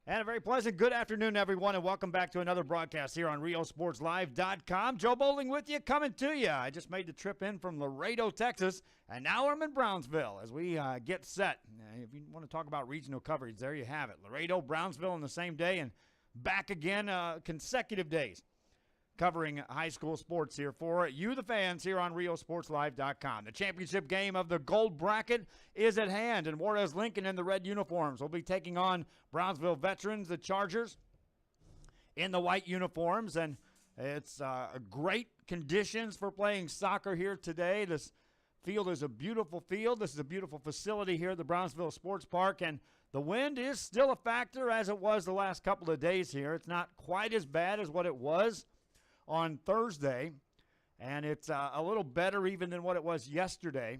And a very pleasant good afternoon, everyone, and welcome back to another broadcast here on RioSportsLive.com. Joe Bowling with you, coming to you. I just made the trip in from Laredo, Texas, and now I'm in Brownsville as we get set. If you want to talk about regional coverage, there you have it. Laredo, Brownsville on the same day, and back again consecutive days covering high school sports here for you, the fans, here on RioSportsLive.com. The championship game of the gold bracket is at hand, and Juarez Lincoln in the red uniforms will be taking on Brownsville veterans, the Chargers, in the white uniforms. And it's great conditions for playing soccer here today. This field is a beautiful field. This is a beautiful facility here at the Brownsville Sports Park, and the wind is still a factor as it was the last couple of days here. It's not quite as bad as what it was on Thursday, and it's a little better even than what it was yesterday,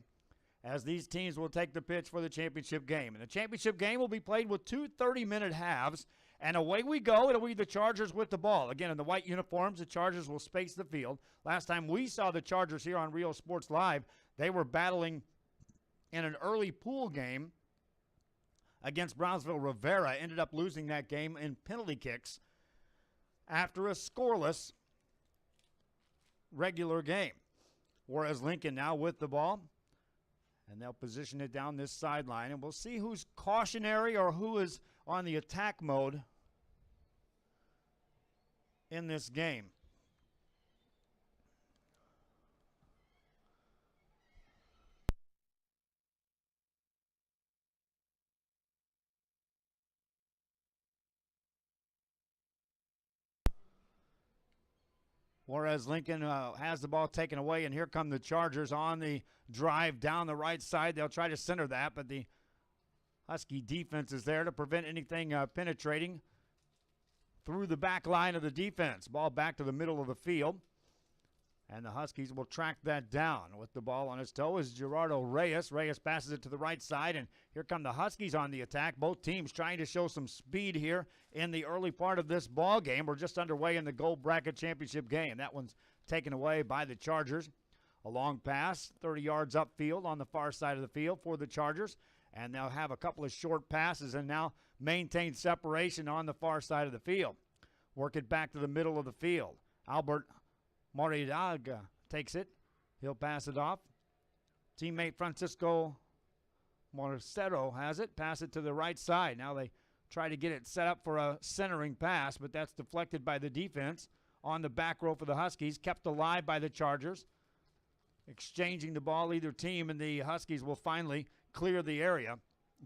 as these teams will take the pitch for the championship game. And the championship game will be played with two 30-minute halves, and away we go. It'll be the Chargers with the ball. Again, in the white uniforms, the Chargers will space the field. Last time we saw the Chargers here on Rio Sports Live, they were battling in an early pool game against Brownsville Rivera. Ended up losing that game in penalty kicks after a scoreless regular game. Whereas Lincoln now with the ball, and they'll position it down this sideline, and we'll see who's cautionary or who is on the attack mode in this game. Juarez Lincoln has the ball taken away, and here come the Chargers on the drive down the right side. They'll try to center that, but the Husky defense is there to prevent anything penetrating through the back line of the defense. Ball back to the middle of the field, and the Huskies will track that down. With the ball on his toe is Gerardo Reyes. Reyes passes it to the right side, and here come the Huskies on the attack. Both teams trying to show some speed here in the early part of this ball game. We're just underway in the gold bracket championship game. That one's taken away by the Chargers. A long pass, 30 yards upfield on the far side of the field for the Chargers, and they'll have a couple of short passes and now maintain separation on the far side of the field. Work it back to the middle of the field. Albert Moridaga takes it. He'll pass it off. Teammate Francisco Morcero has it. Pass it to the right side. Now they try to get it set up for a centering pass, but that's deflected by the defense on the back row for the Huskies. Kept alive by the Chargers. Exchanging the ball, either team, and the Huskies will finally clear the area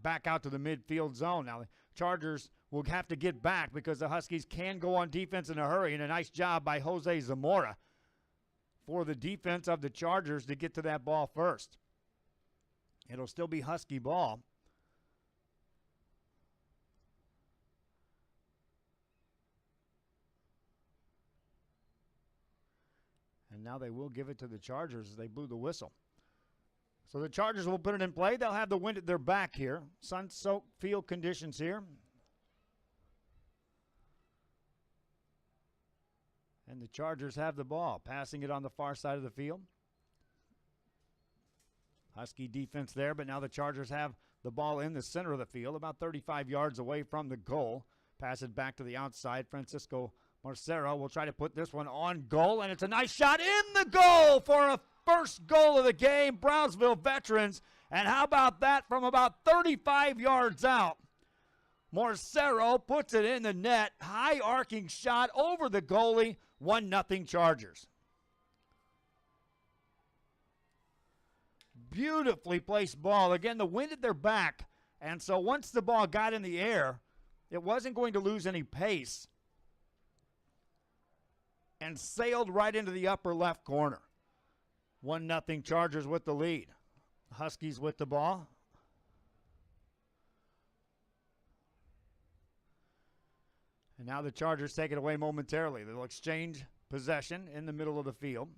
back out to the midfield zone. Now the Chargers will have to get back because the Huskies can go on defense in a hurry, and a nice job by Jose Zamora for the defense of the Chargers to get to that ball first. It'll still be Husky ball. And now they will give it to the Chargers as they blew the whistle. So the Chargers will put it in play. They'll have the wind at their back here. Sun-soaked field conditions here. And the Chargers have the ball, passing it on the far side of the field. Husky defense there, but now the Chargers have the ball in the center of the field, about 35 yards away from the goal. Pass it back to the outside. Francisco Morcero will try to put this one on goal, and it's a nice shot in the goal for a first goal of the game, Brownsville veterans. And how about that from about 35 yards out? Morcero puts it in the net. High arcing shot over the goalie. 1-0 Chargers. Beautifully placed ball. Again, the wind at their back. And so once the ball got in the air, it wasn't going to lose any pace and sailed right into the upper left corner. 1-0 Chargers with the lead. Huskies with the ball. And now the Chargers take it away momentarily. They'll exchange possession in the middle of the field.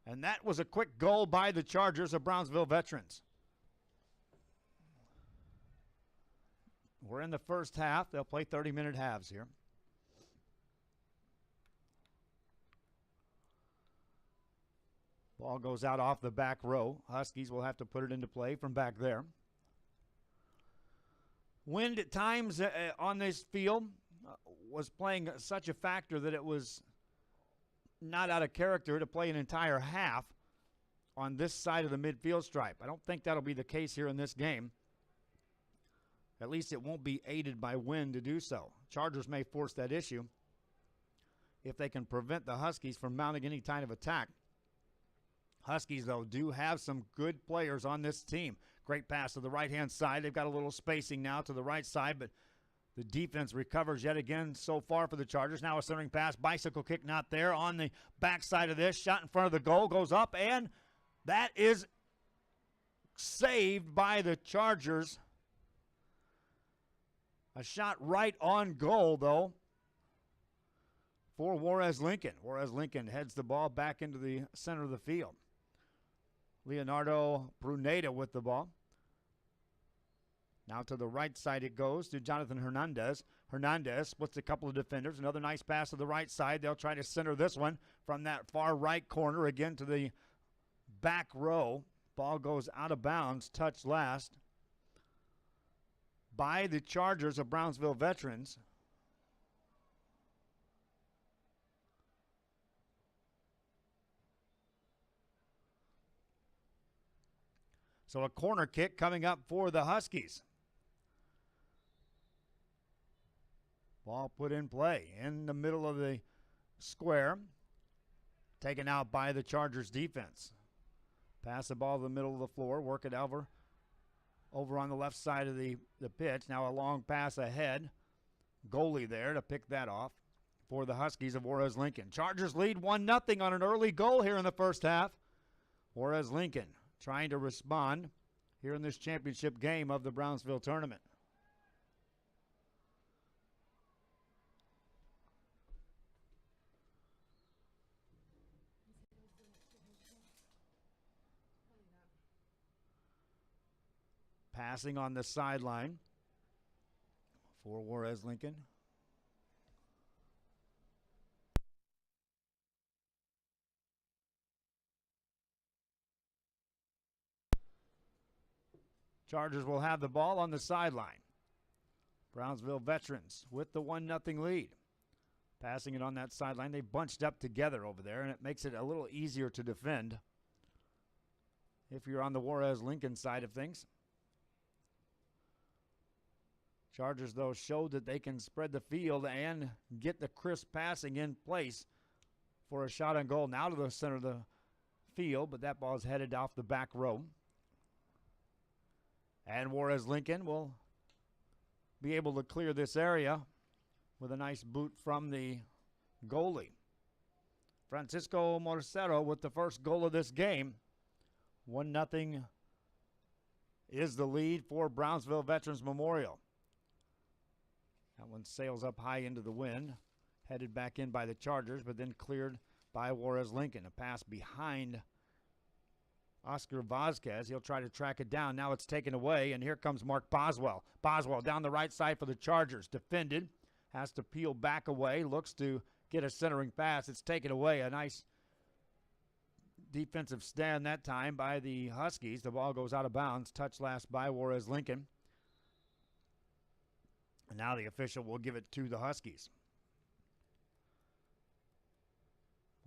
And that was a quick goal by the Chargers of Brownsville veterans. We're in the first half. They'll play 30-minute halves here. Ball goes out off the back row. Huskies will have to put it into play from back there. Wind at times on this field was playing such a factor that it was not out of character to play an entire half on this side of the midfield stripe. I don't think that'll be the case here in this game. At least it won't be aided by wind to do so. Chargers may force that issue if they can prevent the Huskies from mounting any kind of attack. Huskies, though, do have some good players on this team. Great pass to the right-hand side. They've got a little spacing now to the right side, but the defense recovers yet again so far for the Chargers. Now a centering pass, bicycle kick not there. On the backside of this, shot in front of the goal, goes up, and that is saved by the Chargers. A shot right on goal, though, for Juarez Lincoln. Juarez Lincoln heads the ball back into the center of the field. Leonardo Bruneta with the ball. Now to the right side it goes to Jonathan Hernandez. Hernandez splits a couple of defenders. Another nice pass to the right side. They'll try to center this one from that far right corner again to the back row. Ball goes out of bounds, touched last by the Chargers of Brownsville veterans. So a corner kick coming up for the Huskies. Ball put in play in the middle of the square. Taken out by the Chargers defense. Pass the ball to the middle of the floor. Work it over on the left side of the pitch. Now a long pass ahead. Goalie there to pick that off for the Huskies of Juarez Lincoln. Chargers lead 1-0 on an early goal here in the first half. Juarez Lincoln trying to respond here in this championship game of the Brownsville tournament. Passing on the sideline for Juarez Lincoln. Chargers will have the ball on the sideline. Brownsville veterans with the 1-0 lead. Passing it on that sideline. They bunched up together over there, and it makes it a little easier to defend if you're on the Juarez Lincoln side of things. Chargers, though, showed that they can spread the field and get the crisp passing in place for a shot on goal. Now to the center of the field, but that ball is headed off the back row. And Juarez Lincoln will be able to clear this area with a nice boot from the goalie. Francisco Morcero with the first goal of this game. 1-0 is the lead for Brownsville Veterans Memorial. That one sails up high into the wind, headed back in by the Chargers, but then cleared by Juarez Lincoln. A pass behind Oscar Vazquez. He'll try to track it down. Now it's taken away, and here comes Mark Boswell. Boswell down the right side for the Chargers. Defended. Has to peel back away. Looks to get a centering pass. It's taken away. A nice defensive stand that time by the Huskies. The ball goes out of bounds. Touched last by Juarez Lincoln. And now the official will give it to the Huskies.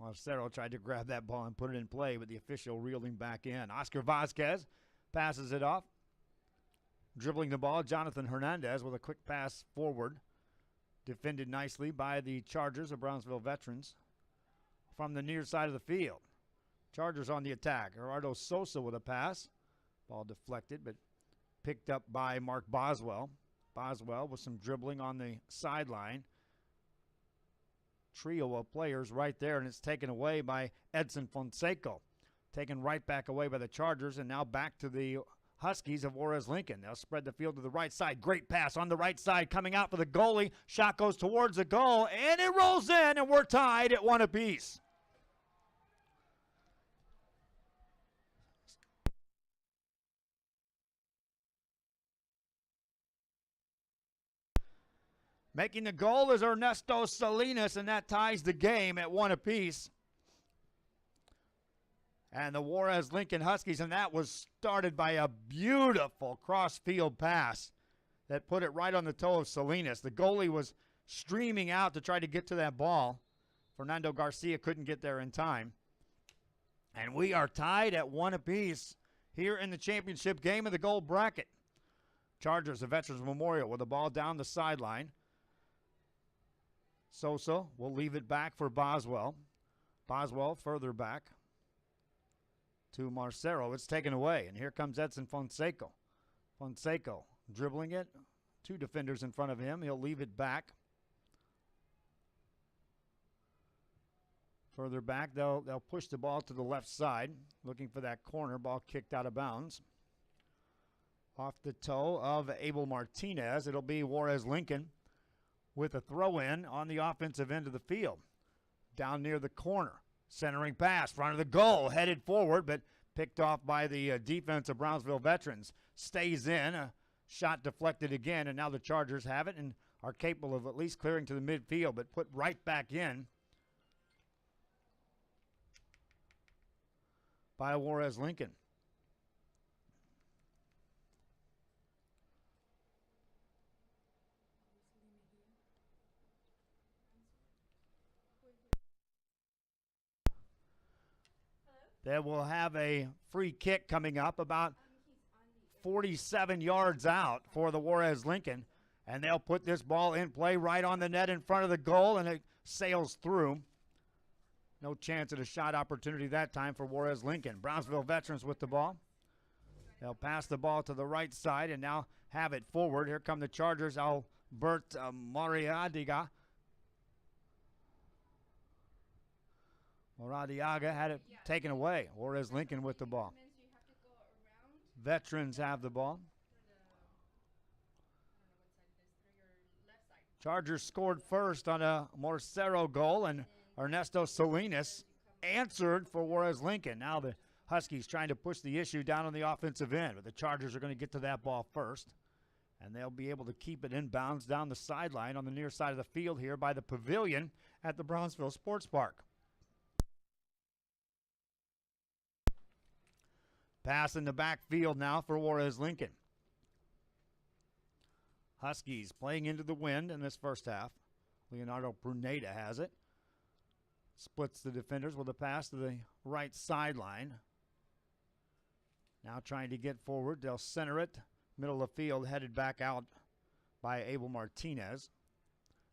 Marcero tried to grab that ball and put it in play, but the official reeled him back in. Oscar Vazquez passes it off. Dribbling the ball, Jonathan Hernandez with a quick pass forward. Defended nicely by the Chargers of Brownsville veterans from the near side of the field. Chargers on the attack. Gerardo Sosa with a pass. Ball deflected, but picked up by Mark Boswell. Boswell with some dribbling on the sideline. Trio of players right there, and it's taken away by Edson Fonseca. Taken right back away by the Chargers, and now back to the Huskies of Juarez Lincoln. They'll spread the field to the right side. Great pass on the right side coming out for the goalie. Shot goes towards the goal, and it rolls in, and we're tied at 1 apiece. Making the goal is Ernesto Salinas, and that ties the game at 1 apiece. And the Juarez Lincoln Huskies, and that was started by a beautiful cross-field pass that put it right on the toe of Salinas. The goalie was streaming out to try to get to that ball. Fernando Garcia couldn't get there in time. And we are tied at 1 apiece here in the championship game of the gold bracket. Chargers of Veterans Memorial with the ball down the sideline. Sosa will leave it back for Boswell. Boswell further back to Marcero. It's taken away, and here comes Edson Fonseca. Fonseca dribbling it. 2 defenders in front of him. He'll leave it back. Further back, they'll push the ball to the left side, looking for that corner. Ball kicked out of bounds. Off the toe of Abel Martinez. It'll be Juarez Lincoln with a throw-in on the offensive end of the field. Down near the corner. Centering pass, front of the goal, headed forward, but picked off by the defense of Brownsville Veterans. Stays in. A shot deflected again, and now the Chargers have it and are capable of at least clearing to the midfield, but put right back in by Juarez Lincoln. They will have a free kick coming up about 47 yards out for the Juarez Lincoln, and they'll put this ball in play right on the net in front of the goal, and it sails through. No chance at a shot opportunity that time for Juarez Lincoln. Brownsville Veterans with the ball. They'll pass the ball to the right side and now have it forward. Here come the Chargers. Albert Moradiaga. Moradiaga had it taken away. Juarez Lincoln with the ball. Veterans have the ball. Chargers scored first on a Marcero goal, and Ernesto Salinas answered for Juarez Lincoln. Now the Huskies trying to push the issue down on the offensive end, but the Chargers are going to get to that ball first, and they'll be able to keep it inbounds down the sideline on the near side of the field here by the pavilion at the Brownsville Sports Park. Pass in the backfield now for Juarez Lincoln. Huskies playing into the wind in this first half. Leonardo Pruneda has it. Splits the defenders with a pass to the right sideline. Now trying to get forward. They'll center it. Middle of the field, headed back out by Abel Martinez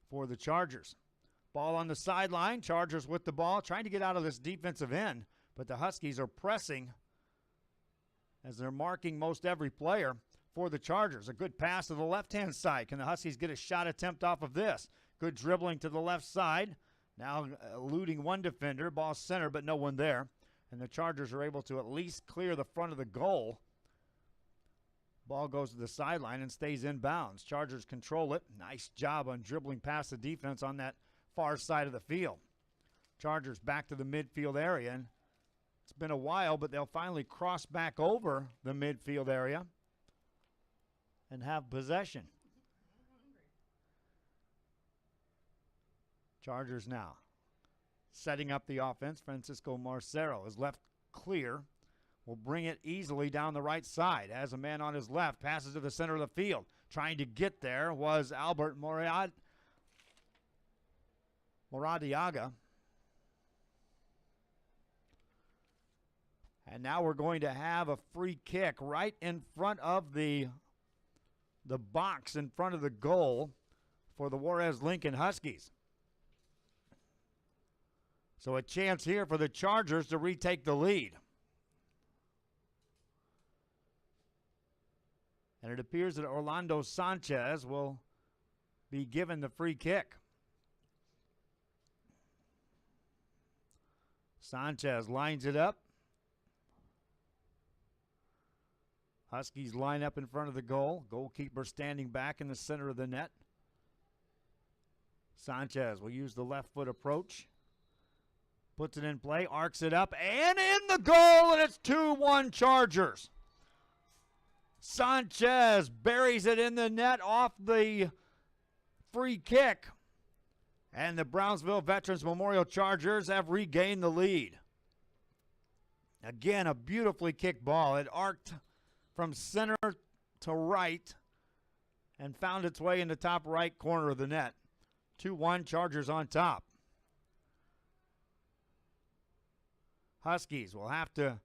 for the Chargers. Ball on the sideline. Chargers with the ball, trying to get out of this defensive end, but the Huskies are pressing as they're marking most every player for the Chargers. A good pass to the left-hand side. Can the Huskies get a shot attempt off of this? Good dribbling to the left side. Now eluding one defender. Ball center, but no one there. And the Chargers are able to at least clear the front of the goal. Ball goes to the sideline and stays in bounds. Chargers control it. Nice job on dribbling past the defense on that far side of the field. Chargers back to the midfield area. And it's been a while, but they'll finally cross back over the midfield area and have possession. Chargers now setting up the offense. Francisco Marcero is left clear. Will bring it easily down the right side. Has a man on his left. Passes to the center of the field. Trying to get there was Albert Moradiaga. And now we're going to have a free kick right in front of the box in front of the goal for the Juarez Lincoln Huskies. So a chance here for the Chargers to retake the lead. And it appears that Orlando Sanchez will be given the free kick. Sanchez lines it up. Huskies line up in front of the goal. Goalkeeper standing back in the center of the net. Sanchez will use the left foot approach. Puts it in play, arcs it up, and in the goal, and it's 2-1 Chargers. Sanchez buries it in the net off the free kick. And the Brownsville Veterans Memorial Chargers have regained the lead. Again, a beautifully kicked ball. It arced from center to right and found its way in the top right corner of the net. 2-1, Chargers on top. Huskies will have to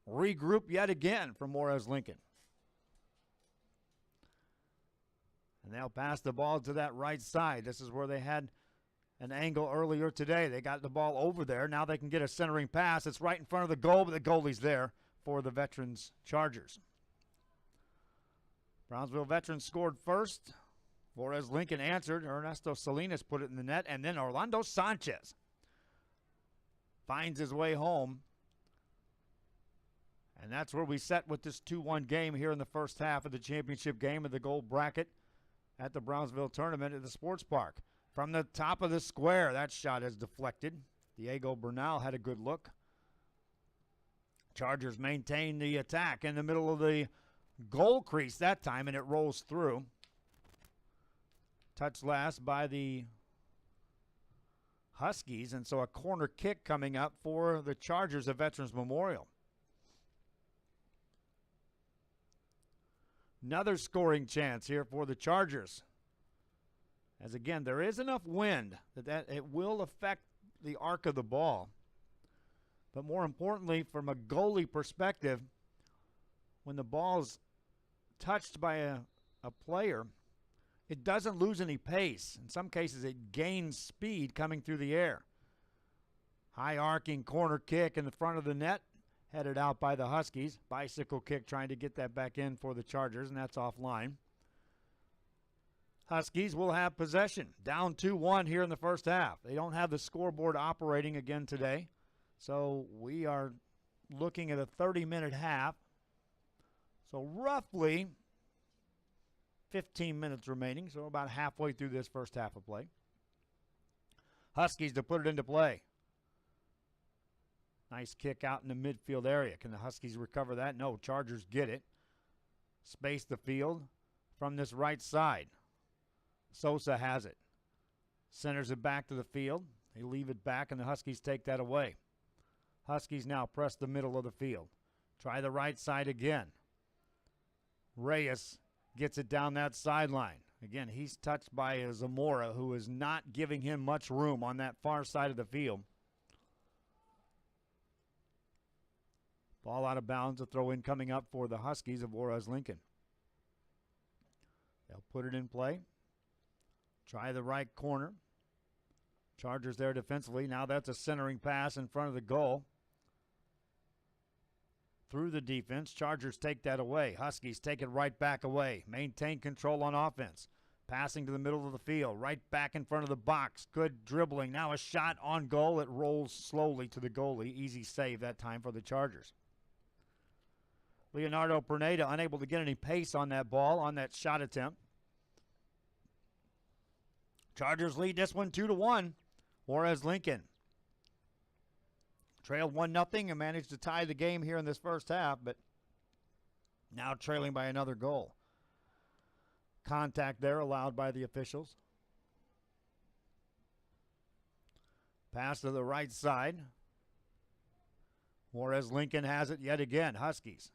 regroup yet again from Juarez Lincoln. And they'll pass the ball to that right side. This is where they had an angle earlier today. They got the ball over there. Now they can get a centering pass. It's right in front of the goal, but the goalie's there for the Veterans Chargers. Brownsville Veterans scored first. Juarez Lincoln answered. Ernesto Salinas put it in the net. And then Orlando Sanchez finds his way home. And that's where we set with this 2-1 game here in the first half of the championship game of the gold bracket at the Brownsville tournament at the Sports Park. From the top of the square, that shot is deflected. Diego Bernal had a good look. Chargers maintain the attack in the middle of the goal crease that time, and it rolls through. Touched last by the Huskies, and so a corner kick coming up for the Chargers of Veterans Memorial. Another scoring chance here for the Chargers. As again, there is enough wind that it will affect the arc of the ball. But more importantly, from a goalie perspective, when the ball's touched by a player, it doesn't lose any pace. In some cases, it gains speed coming through the air. High arcing corner kick in the front of the net, headed out by the Huskies. Bicycle kick trying to get that back in for the Chargers, and that's offline. Huskies will have possession. Down 2-1 here in the first half. They don't have the scoreboard operating again today. So we are looking at a 30-minute half. So roughly 15 minutes remaining. So about halfway through this first half of play. Huskies to put it into play. Nice kick out in the midfield area. Can the Huskies recover that? No, Chargers get it. Space the field from this right side. Sosa has it. Centers it back to the field. They leave it back, and the Huskies take that away. Huskies now press the middle of the field. Try the right side again. Reyes gets it down that sideline. Again, he's touched by Zamora, who is not giving him much room on that far side of the field. Ball out of bounds, a throw in coming up for the Huskies of Juarez Lincoln. They'll put it in play. Try the right corner. Chargers there defensively. Now that's a centering pass in front of the goal. Through the defense, Chargers take that away. Huskies take it right back away. Maintain control on offense. Passing to the middle of the field, right back in front of the box. Good dribbling. Now a shot on goal. It rolls slowly to the goalie. Easy save that time for the Chargers. Leonardo Perneda unable to get any pace on that ball, on that shot attempt. Chargers lead this one 2-1. Juarez Lincoln trailed 1-0 and managed to tie the game here in this first half, but now trailing by another goal. Contact there allowed by the officials. Pass to the right side. Juarez Lincoln has it yet again. Huskies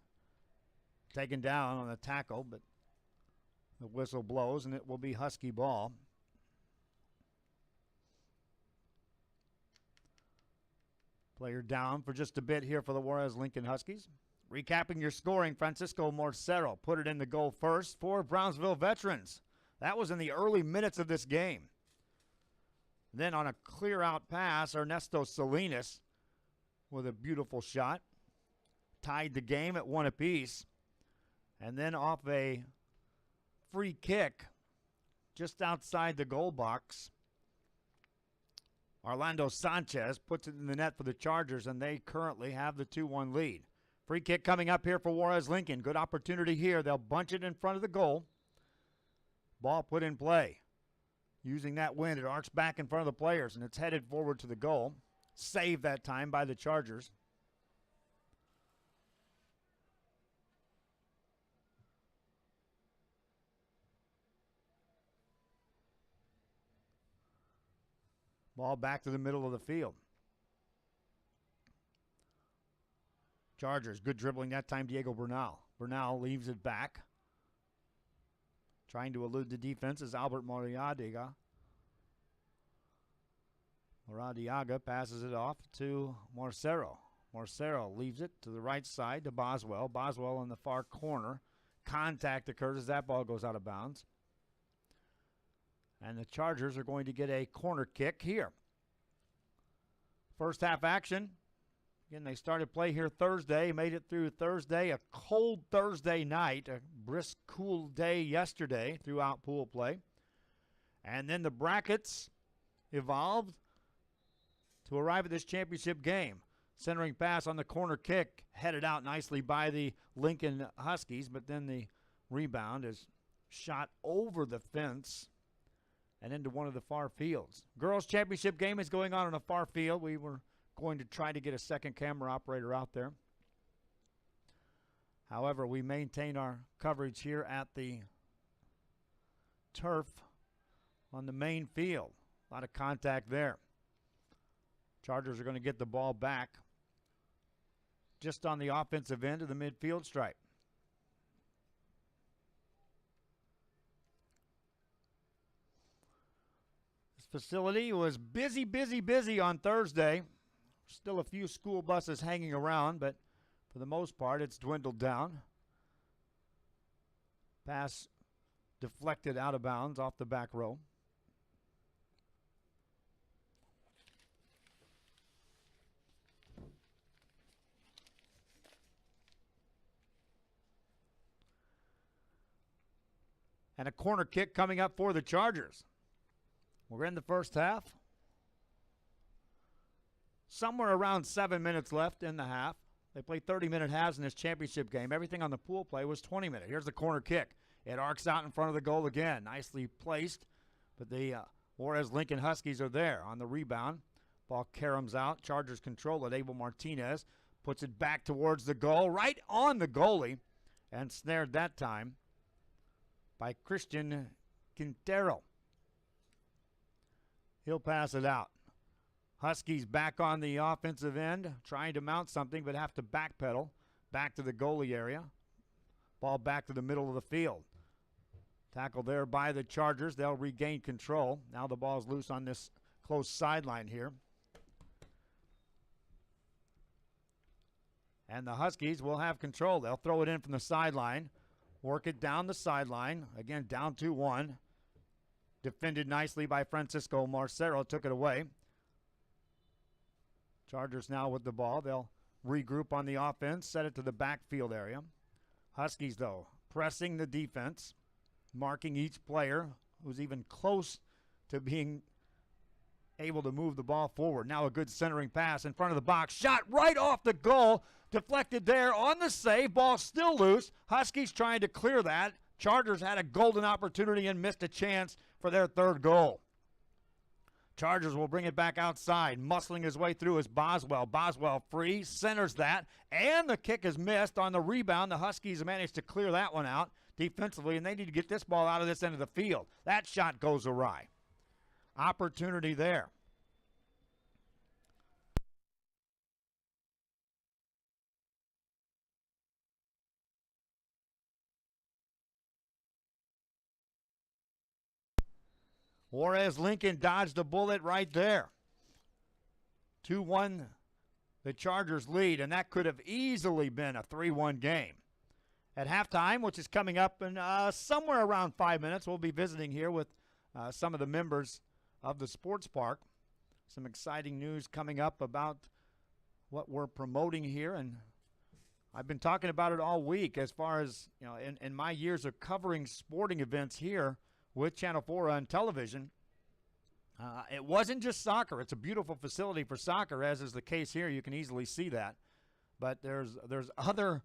taken down on a tackle, but the whistle blows and it will be Husky ball. Player down for just a bit here for the Juarez Lincoln Huskies. Recapping your scoring, Francisco Morcero put it in the goal first for Brownsville Veterans. That was in the early minutes of this game. Then on a clear-out pass, Ernesto Salinas with a beautiful shot. Tied the game at 1 apiece. And then off a free kick just outside the goal box, Orlando Sanchez puts it in the net for the Chargers, and they currently have the 2-1 lead. Free kick coming up here for Juarez Lincoln. Good opportunity here. They'll bunch it in front of the goal. Ball put in play. Using that wind, it arcs back in front of the players, and it's headed forward to the goal. Saved that time by the Chargers. Ball back to the middle of the field. Chargers, good dribbling that time, Diego Bernal. Bernal leaves it back. Trying to elude the defense is Albert Moradiaga. Moradiaga passes it off to Marcero. Marcero leaves it to the right side to Boswell. Boswell in the far corner. Contact occurs as that ball goes out of bounds. And the Chargers are going to get a corner kick here. First half action. Again, they started play here Thursday, made it through Thursday, a cold Thursday night, a brisk, cool day yesterday throughout pool play. And then the brackets evolved to arrive at this championship game. Centering pass on the corner kick, headed out nicely by the Lincoln Huskies, but then the rebound is shot over the fence and into one of the far fields. Girls championship game is going on a far field. We were going to try to get a second camera operator out there. However, we maintain our coverage here at the turf on the main field. A lot of contact there. Chargers are going to get the ball back just on the offensive end of the midfield stripe. This facility was busy on Thursday. Still a few school buses hanging around, but for the most part, it's dwindled down. Pass deflected out of bounds off the back row. And a corner kick coming up for the Chargers. We're in the first half. Somewhere around 7 minutes left in the half. They play 30-minute halves in this championship game. Everything on the pool play was 20-minute. Here's the corner kick. It arcs out in front of the goal again. Nicely placed. But the Juarez Lincoln Huskies are there on the rebound. Ball caroms out. Chargers control it. Abel Martinez puts it back towards the goal. Right on the goalie. And snared that time by Christian Quintero. He'll pass it out. Huskies back on the offensive end, trying to mount something, but have to backpedal back to the goalie area. Ball back to the middle of the field. Tackle there by the Chargers. They'll regain control. Now the ball's loose on this close sideline here. And the Huskies will have control. They'll throw it in from the sideline. Work it down the sideline. Again, down 2-1. Defended nicely by Francisco Marcero. Took it away. Chargers now with the ball. They'll regroup on the offense. Set it to the backfield area. Huskies, though, pressing the defense. Marking each player who's even close to being able to move the ball forward. Now a good centering pass in front of the box. Shot right off the goal. Deflected there on the save. Ball still loose. Huskies trying to clear that. Chargers had a golden opportunity and missed a chance for their third goal. Chargers will bring it back outside. Muscling his way through is Boswell. Boswell free. Centers that. And the kick is missed on the rebound. The Huskies managed to clear that one out defensively, and they need to get this ball out of this end of the field. That shot goes awry. Opportunity there. Juarez Lincoln dodged a bullet right there. 2-1, the Chargers lead, and that could have easily been a 3-1 game. At halftime, which is coming up in somewhere around 5 minutes, we'll be visiting here with some of the members of the sports park. Some exciting news coming up about what we're promoting here, and I've been talking about it all week as far as, you know, in my years of covering sporting events here with Channel 4 on television. It wasn't just soccer. It's a beautiful facility for soccer, as is the case here. You can easily see that. But there's other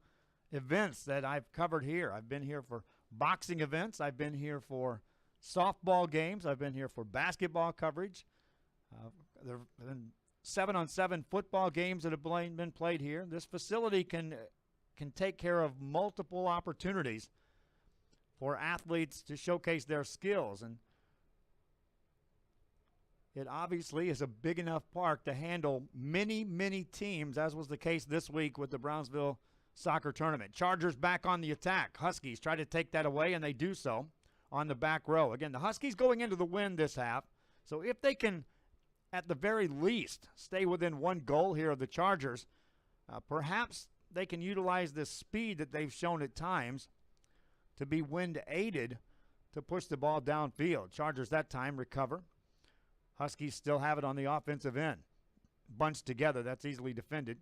events that I've covered here. I've been here for boxing events. I've been here for softball games. I've been here for basketball coverage. There have been 7-on-7 football games that have been played here. This facility can take care of multiple opportunities for athletes to showcase their skills. And it obviously is a big enough park to handle many, many teams, as was the case this week with the Brownsville soccer tournament. Chargers back on the attack. Huskies try to take that away, and they do so. on the back row. Again, the Huskies going into the win this half. So if they can, at the very least, stay within one goal here of the Chargers, perhaps they can utilize the speed that they've shown at times to be wind-aided to push the ball downfield. Chargers that time recover. Huskies still have it on the offensive end. Bunched together, that's easily defended.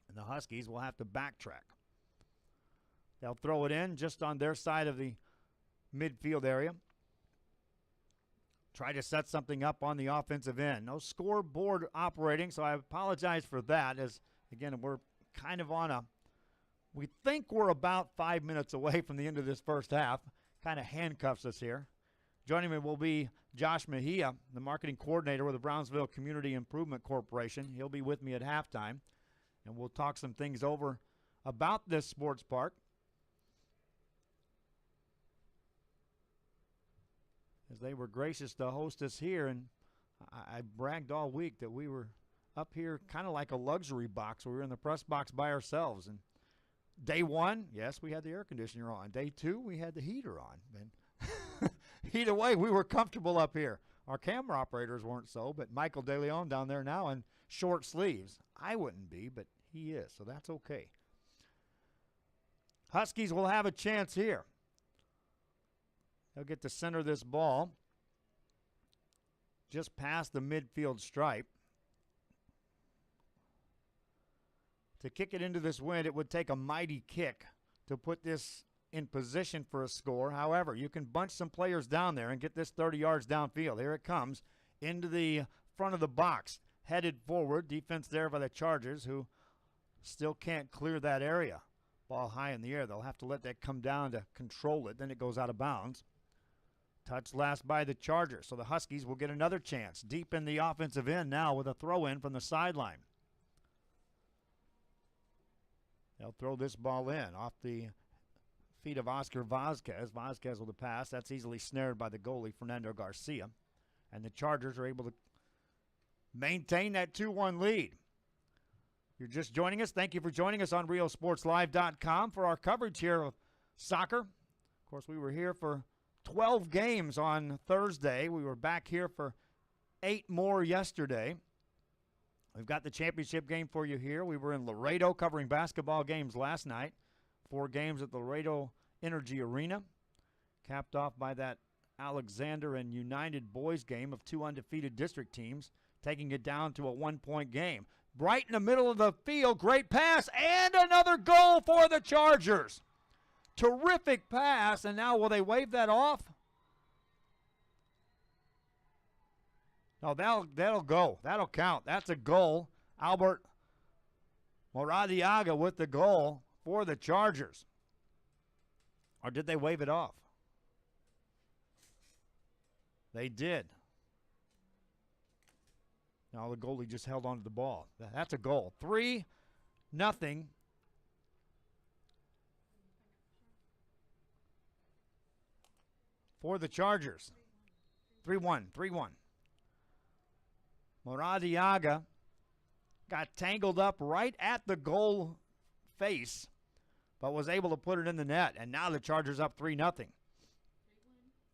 And the Huskies will have to backtrack. They'll throw it in just on their side of the midfield area. Try to set something up on the offensive end. No scoreboard operating, so I apologize for that, as, again, we're kind of on a, we think we're about 5 minutes away from the end of this first half. Kind of handcuffs us here. Joining me will be Josh Mejia, the marketing coordinator with the Brownsville Community Improvement Corporation. He'll be with me at halftime, and we'll talk some things over about this sports park. As they were gracious to host us here, and I bragged all week that we were up here kind of like a luxury box. We were in the press box by ourselves. And day one, yes, we had the air conditioner on. Day two, we had the heater on. And either way, we were comfortable up here. Our camera operators weren't so, but Michael DeLeon down there now in short sleeves. I wouldn't be, but he is, so that's okay. Huskies will have a chance here. They'll get to center this ball just past the midfield stripe. To kick it into this wind, it would take a mighty kick to put this in position for a score. However, you can bunch some players down there and get this 30 yards downfield. Here it comes into the front of the box, headed forward. Defense there by the Chargers, who still can't clear that area. Ball high in the air. They'll have to let that come down to control it. Then it goes out of bounds. Touch last by the Chargers. So the Huskies will get another chance deep in the offensive end now with a throw-in from the sideline. They'll throw this ball in off the feet of Oscar Vazquez. Vazquez with the pass. That's easily snared by the goalie, Fernando Garcia. And the Chargers are able to maintain that 2-1 lead. If you're just joining us, thank you for joining us on RioSportsLive.com for our coverage here of soccer. Of course, we were here for 12 games on Thursday. We were back here for 8 more yesterday. We've got the championship game for you here. We were in Laredo covering basketball games last night. 4 games at the Laredo Energy Arena, capped off by that Alexander and United boys game of 2 undefeated district teams, taking it down to a 1-point game. Right in the middle of the field, great pass, and another goal for the Chargers. Terrific pass, and now will they wave that off? No, that'll go. That'll count. That's a goal. Albert Moradiaga with the goal for the Chargers. Or did they wave it off? They did. Now the goalie just held onto the ball. That's a goal. 3-0. For the Chargers. 3-1. Moradiaga got tangled up right at the goal face, but was able to put it in the net. And now the Chargers up 3-0.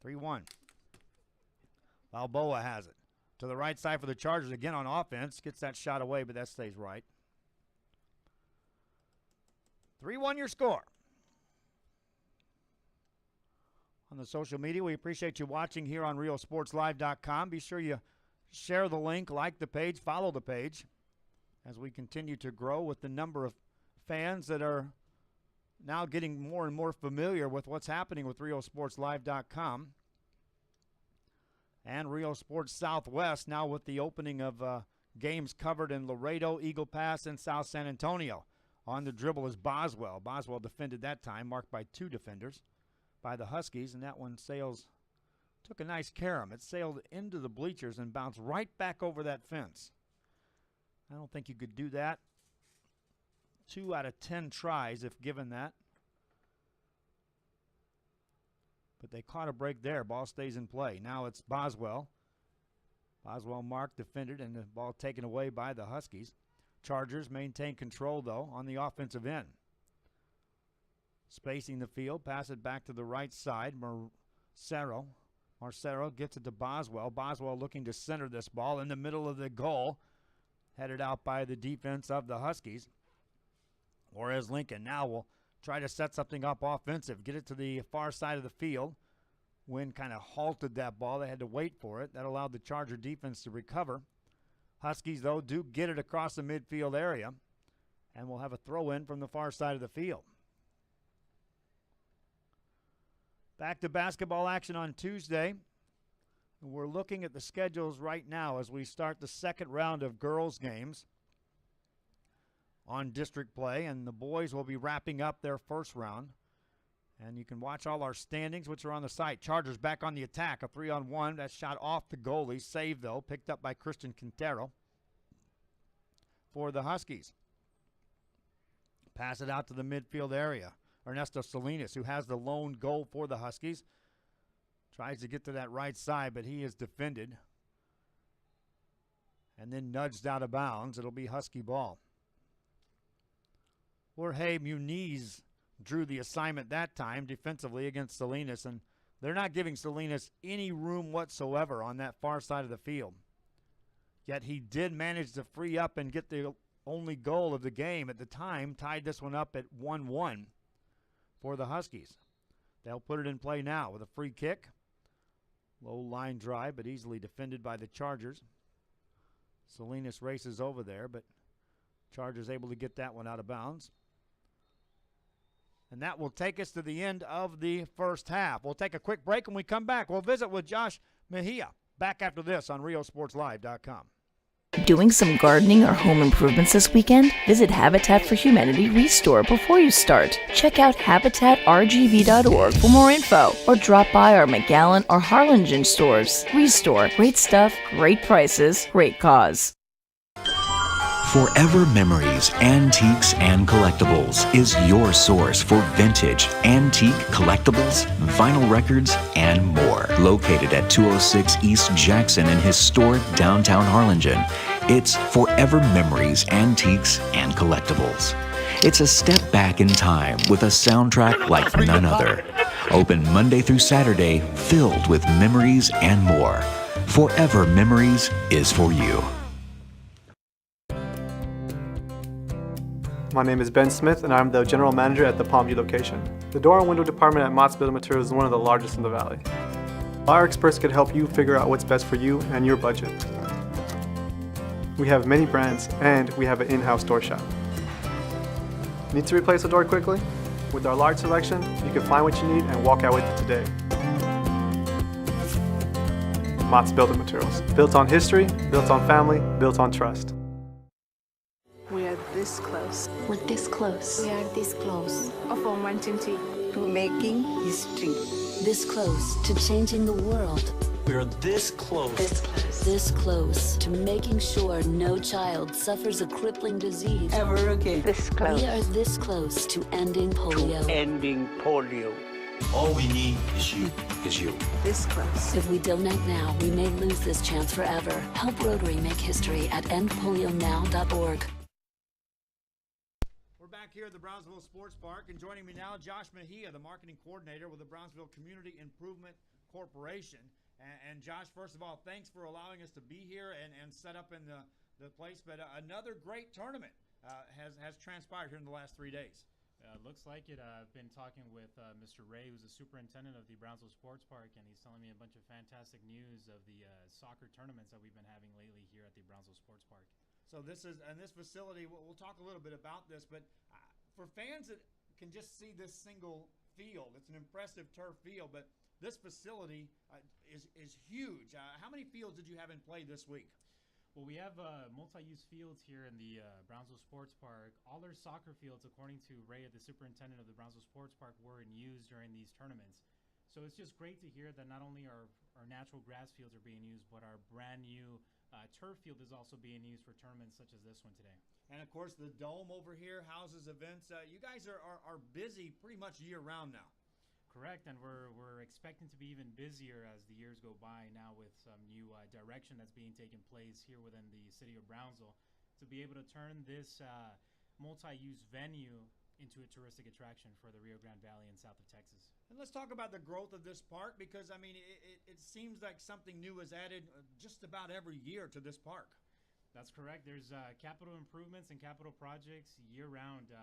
3-1. Balboa has it. To the right side for the Chargers again on offense. Gets that shot away, but that stays right. 3-1 your score. On the social media, we appreciate you watching here on RioSportsLive.com. Be sure you share the link, like the page, follow the page as we continue to grow with the number of fans that are now getting more and more familiar with what's happening with RioSportsLive.com. And Rio Sports Southwest now with the opening of games covered in Laredo, Eagle Pass, and South San Antonio. On the dribble is Boswell. Boswell defended that time, marked by 2 defenders by the Huskies, and that one took a nice carom. It sailed into the bleachers and bounced right back over that fence. I don't think you could do that 2 out of 10 tries if given that. But they caught a break there. Ball stays in play. Now it's Boswell. Boswell marked, defended, and the ball taken away by the Huskies. Chargers maintain control, though, on the offensive end. Spacing the field, pass it back to the right side. Marcero gets it to Boswell. Boswell looking to center this ball in the middle of the goal. Headed out by the defense of the Huskies. Juarez Lincoln now will try to set something up offensive. Get it to the far side of the field. Wind kind of halted that ball. They had to wait for it. That allowed the Charger defense to recover. Huskies, though, do get it across the midfield area. And we'll have a throw-in from the far side of the field. Back to basketball action on Tuesday. We're looking at the schedules right now as we start the second round of girls' games on district play, and the boys will be wrapping up their first round. And you can watch all our standings, which are on the site. Chargers back on the attack, a 3-on-1. That shot off the goalie. Saved, though, picked up by Christian Quintero for the Huskies. Pass it out to the midfield area. Ernesto Salinas, who has the lone goal for the Huskies. Tries to get to that right side, but he is defended. And then nudged out of bounds. It'll be Husky ball. Jorge Muniz drew the assignment that time defensively against Salinas, and they're not giving Salinas any room whatsoever on that far side of the field. Yet he did manage to free up and get the only goal of the game at the time, tied this one up at 1-1 for the Huskies. They'll put it in play now with a free kick. Low line drive, but easily defended by the Chargers. Salinas races over there, but Chargers able to get that one out of bounds. And that will take us to the end of the first half. We'll take a quick break. When we come back, we'll visit with Josh Mejia. Back after this on RioSportsLive.com. Doing some gardening or home improvements this weekend? Visit Habitat for Humanity Restore before you start. Check out habitatrgv.org for more info, or drop by our McAllen or Harlingen stores. Restore. Great stuff, great prices, great cause. Forever Memories, Antiques and Collectibles is your source for vintage, antique collectibles, vinyl records, and more. Located at 206 East Jackson in historic downtown Harlingen, it's Forever Memories, Antiques and Collectibles. It's a step back in time with a soundtrack like none other. Open Monday through Saturday, filled with memories and more. Forever Memories is for you. My name is Ben Smith, and I'm the General Manager at the Palmview location. The door and window department at Mott's Building Materials is one of the largest in the valley. Our experts can help you figure out what's best for you and your budget. We have many brands, and we have an in-house door shop. Need to replace a door quickly? With our large selection, you can find what you need and walk out with it today. Mott's Building Materials. Built on history, built on family, built on trust. We are this close. We're this close. We are this close of wanting to Making history. This close to changing the world. We are this close. This close. This close to making sure no child suffers a crippling disease Ever again. This close. We are this close to ending polio. Ending polio. All we need is you. this close. If we don't act now, we may lose this chance forever. Help Rotary make history at endpolionow.org. We're back here at the Brownsville Sports Park, and joining me now, Josh Mejia, the marketing coordinator with the Brownsville Community Improvement Corporation. And Josh, first of all, thanks for allowing us to be here and set up in the place. But another great tournament has transpired here in the last 3 days. Looks like it. I've been talking with Mr. Ray, who's the superintendent of the Brownsville Sports Park, and he's telling me a bunch of fantastic news of the soccer tournaments that we've been having lately here at the Brownsville Sports Park. So this facility, we'll talk a little bit about this, but for fans that can just see this single field, it's an impressive turf field, but this facility is huge. How many fields did you have in play this week? Well, we have multi-use fields here in the Brownsville Sports Park. All our soccer fields, according to Ray, the superintendent of the Brownsville Sports Park, were in use during these tournaments. So it's just great to hear that not only our natural grass fields are being used, but our brand new turf field is also being used for tournaments such as this one today. And, of course, the dome over here houses events. You guys are busy pretty much year-round now. Correct, and we're expecting to be even busier as the years go by now with some new direction that's being taken place here within the city of Brownsville to be able to turn this multi-use venue into a touristic attraction for the Rio Grande Valley and south of Texas. And let's talk about the growth of this park, because I mean, it seems like something new is added just about every year to this park. That's correct. There's capital improvements and capital projects year-round.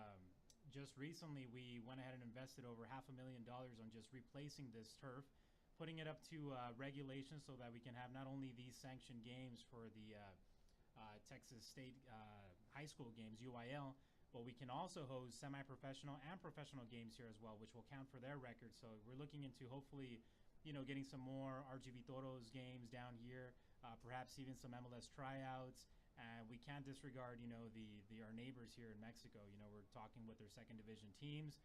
Just recently, we went ahead and invested over $500,000 on just replacing this turf, putting it up to regulations so that we can have not only these sanctioned games for the Texas State high school games, UIL, but we can also host semi-professional and professional games here as well, which will count for their record. So we're looking into hopefully, getting some more RGV Toros games down here, perhaps even some MLS tryouts. And we can't disregard, our neighbors here in Mexico. We're talking with their second division teams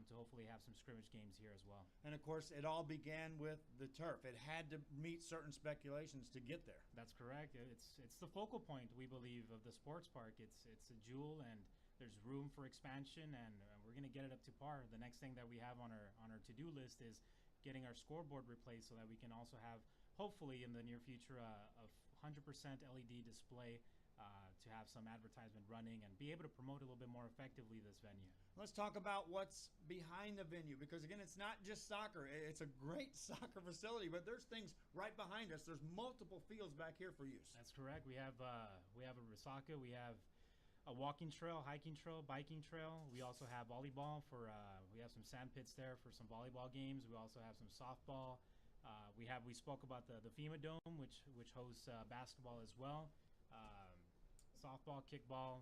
to hopefully have some scrimmage games here as well. And of course, it all began with the turf. It had to meet certain speculations to get there. That's correct. It's the focal point, we believe, of the sports park. It's a jewel, and there's room for expansion, and we're going to get it up to par. The next thing that we have on our to-do list is getting our scoreboard replaced so that we can also have, hopefully in the near future, a 100% LED display to have some advertisement running and be able to promote a little bit more effectively this venue. Let's talk about what's behind the venue, because again, it's not just soccer. It's a great soccer facility, but there's things right behind us. There's multiple fields back here for use. That's correct. We have a resaca. We have a walking trail, hiking trail, biking trail. We also have volleyball we have some sand pits there for some volleyball games. We also have some softball. We spoke about the FEMA Dome, which hosts basketball as well. Softball, kickball,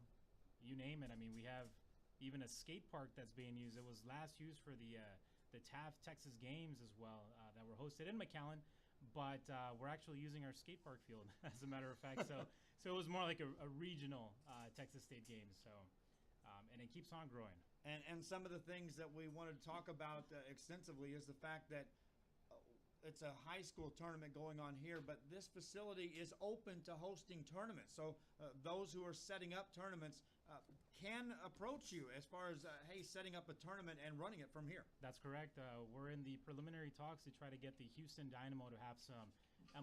you name it. I mean, we have even a skate park that's being used. It was last used for the Taft Texas games as well that were hosted in McAllen. But we're actually using our skate park field, as a matter of fact. So it was more like a regional Texas State game. So, and it keeps on growing. And some of the things that we wanted to talk about extensively is the fact that it's a high school tournament going on here, but this facility is open to hosting tournaments. So those who are setting up tournaments can approach you as far as, hey, setting up a tournament and running it from here. That's correct. We're in the preliminary talks to try to get the Houston Dynamo to have some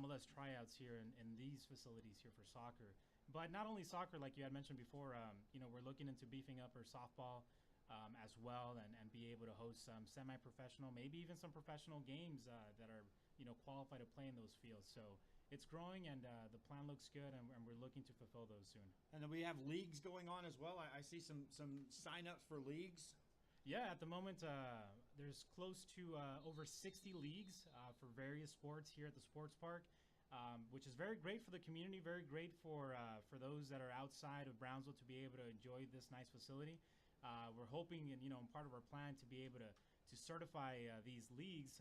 MLS tryouts here in these facilities here for soccer. But not only soccer, like you had mentioned before, we're looking into beefing up our softball as well, and be able to host some semi-professional, maybe even some professional games that are qualified to play in those fields. So it's growing, and the plan looks good, and we're looking to fulfill those soon. And then we have leagues going on as well. I see some sign-ups for leagues. Yeah, at the moment, there's close to over 60 leagues for various sports here at the sports park, which is very great for the community, very great for those that are outside of Brownsville to be able to enjoy this nice facility. We're hoping, and part of our plan, to be able to certify these leagues.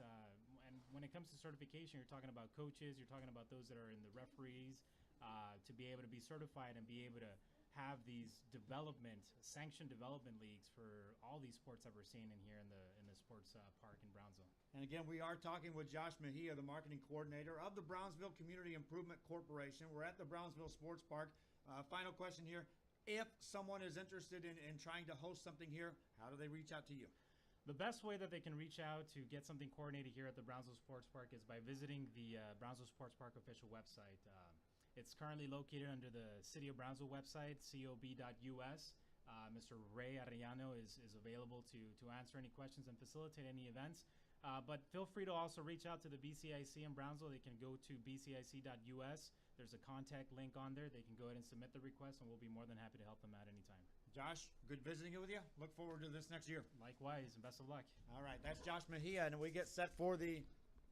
And when it comes to certification, you're talking about coaches, you're talking about those that are in the referees, to be able to be certified and be able to have these sanctioned development leagues for all these sports that we're seeing in here in the sports park in Brownsville. And again, we are talking with Josh Mejia, the marketing coordinator of the Brownsville Community Improvement Corporation. We're at the Brownsville Sports Park. Final question here. If someone is interested in trying to host something here, how do they reach out to you? The best way that they can reach out to get something coordinated here at the Brownsville Sports Park is by visiting the Brownsville Sports Park official website. It's currently located under the City of Brownsville website, cob.us. Mr. Ray Arellano is available to answer any questions and facilitate any events. But feel free to also reach out to the BCIC in Brownsville. They can go to bcic.us. There's a contact link on there. They can go ahead and submit the request, and we'll be more than happy to help them out anytime. Josh, good visiting with you. Look forward to this next year. Likewise, and best of luck. All right, that's Josh Mejia, and we get set for the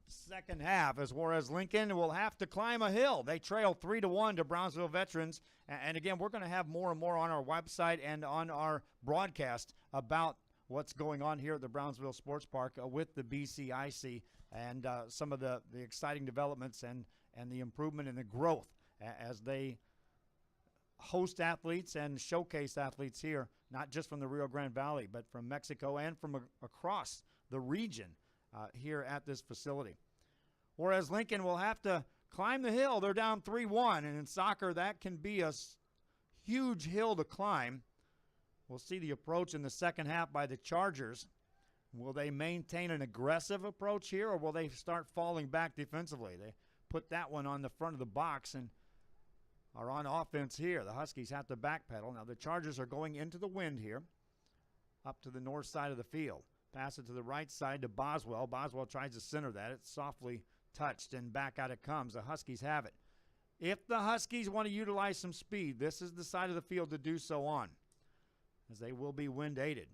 second half as Juarez Lincoln will have to climb a hill. They trail 3-1 to Brownsville Veterans. And again, we're going to have more and more on our website and on our broadcast about what's going on here at the Brownsville Sports Park with the BCIC and some of the exciting developments and the improvement and the growth as they host athletes and showcase athletes here, not just from the Rio Grande Valley, but from Mexico and from across the region here at this facility. Whereas Lincoln will have to climb the hill. They're down 3-1, and in soccer, that can be a huge hill to climb. We'll see the approach in the second half by the Chargers. Will they maintain an aggressive approach here, or will they start falling back defensively? They put that one on the front of the box and are on offense here. The Huskies have to backpedal. Now the Chargers are going into the wind here. up to the north side of the field. Pass it to the right side to Boswell. Boswell tries to center that. It's softly touched, and back out it comes. The Huskies have it. If the Huskies want to utilize some speed, this is the side of the field to do so on, as they will be wind-aided.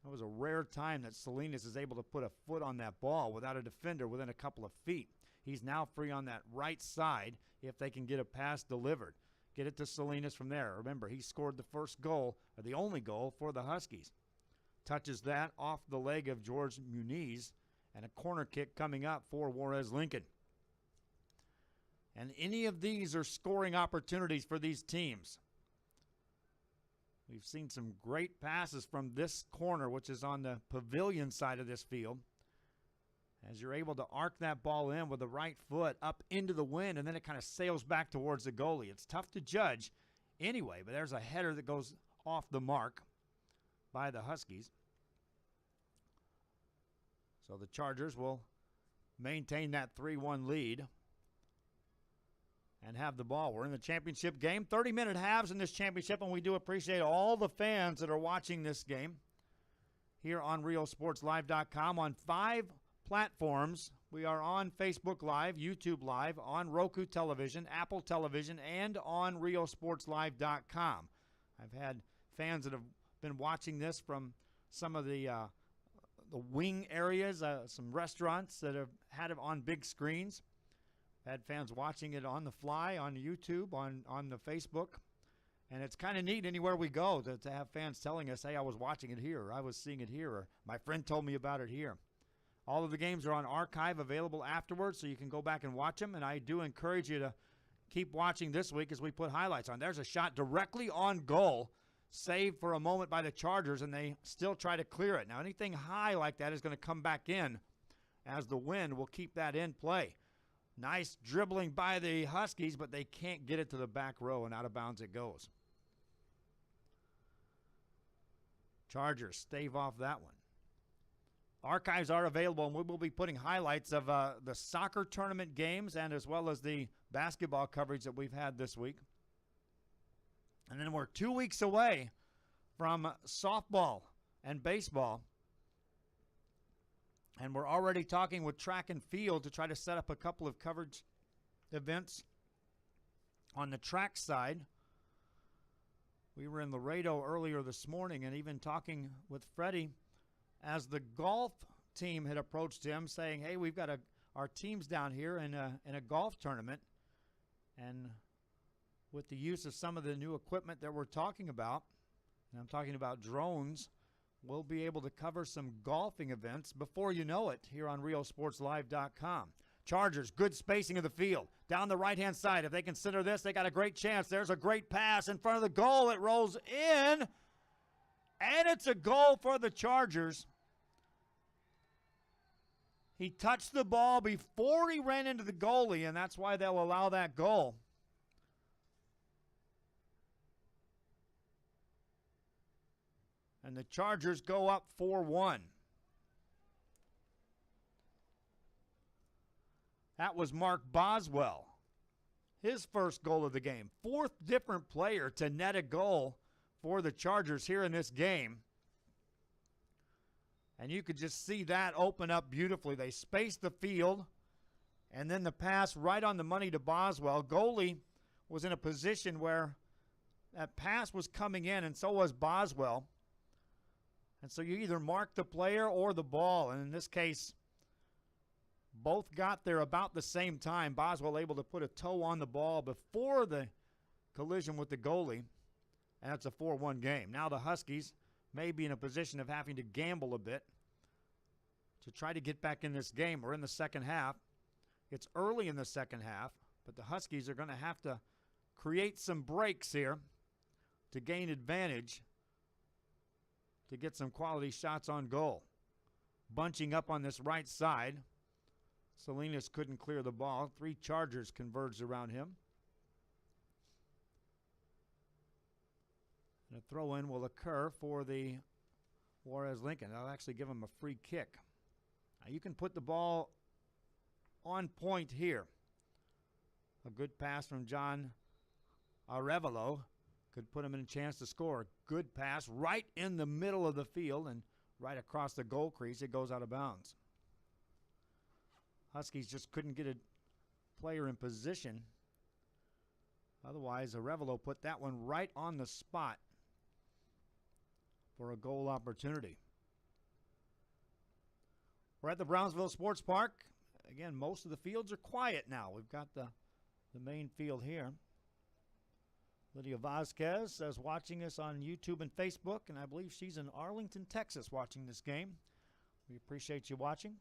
That was a rare time that Salinas is able to put a foot on that ball without a defender within a couple of feet. He's now free on that right side if they can get a pass delivered. Get it to Salinas from there. Remember, he scored the first goal, or the only goal, for the Huskies. Touches that off the leg of George Muniz, and a corner kick coming up for Juarez Lincoln. And any of these are scoring opportunities for these teams. We've seen some great passes from this corner, which is on the pavilion side of this field, as you're able to arc that ball in with the right foot up into the wind, and then it kind of sails back towards the goalie. It's tough to judge anyway, but there's a header that goes off the mark by the Huskies. So the Chargers will maintain that 3-1 lead and have the ball. We're in the championship game. 30-minute halves in this championship, and we do appreciate all the fans that are watching this game here on RealSportsLive.com on 5 platforms. We are on Facebook Live, YouTube Live, on Roku Television, Apple Television, and on RealSportsLive.com. I've had fans that have been watching this from some of the wing areas, some restaurants that have had it on big screens. Had fans watching it on the fly, on YouTube, on the Facebook. And it's kind of neat anywhere we go to have fans telling us, hey, I was watching it here, or I was seeing it here, or my friend told me about it here. All of the games are on archive, available afterwards, so you can go back and watch them. And I do encourage you to keep watching this week as we put highlights on. There's a shot directly on goal, saved for a moment by the Chargers, and they still try to clear it. Now, anything high like that is going to come back in, as the wind will keep that in play. Nice dribbling by the Huskies, but they can't get it to the back row, and out of bounds it goes. Chargers stave off that one. Archives are available, and we will be putting highlights of the soccer tournament games and as well as the basketball coverage that we've had this week. And then we're 2 weeks away from softball and baseball. And we're already talking with track and field to try to set up a couple of coverage events on the track side. We were in Laredo earlier this morning and even talking with Freddie as the golf team had approached him saying, hey, we've got our teams down here in a golf tournament. And with the use of some of the new equipment that we're talking about, and I'm talking about drones, we'll be able to cover some golfing events before you know it here on RealSportsLive.com. Chargers, good spacing of the field. Down the right-hand side, if they can center this, they got a great chance. There's a great pass in front of the goal. It rolls in, and it's a goal for the Chargers. He touched the ball before he ran into the goalie, and that's why they'll allow that goal. And the Chargers go up 4-1. That was Mark Boswell. His first goal of the game. 4th different player to net a goal for the Chargers here in this game. And you could just see that open up beautifully. They spaced the field, and then the pass right on the money to Boswell. Goalie was in a position where that pass was coming in, and so was Boswell. And so you either mark the player or the ball. And in this case, both got there about the same time. Boswell able to put a toe on the ball before the collision with the goalie. And that's a 4-1 game. Now the Huskies may be in a position of having to gamble a bit to try to get back in this game. We're in the second half. It's early in the second half, but the Huskies are going to have to create some breaks here to gain advantage, to get some quality shots on goal. Bunching up on this right side. Salinas couldn't clear the ball. 3 Chargers converged around him. And a throw-in will occur for the Juarez Lincoln. They'll actually give him a free kick. Now you can put the ball on point here. A good pass from John Arevalo. could put them in a chance to score. Good pass right in the middle of the field and right across the goal crease. It goes out of bounds. Huskies just couldn't get a player in position. Otherwise, Arevalo put that one right on the spot for a goal opportunity. We're at the Brownsville Sports Park. Again, most of the fields are quiet now. We've got the main field here. Lydia Vasquez says watching us on YouTube and Facebook, and I believe she's in Arlington, Texas, watching this game. We appreciate you watching.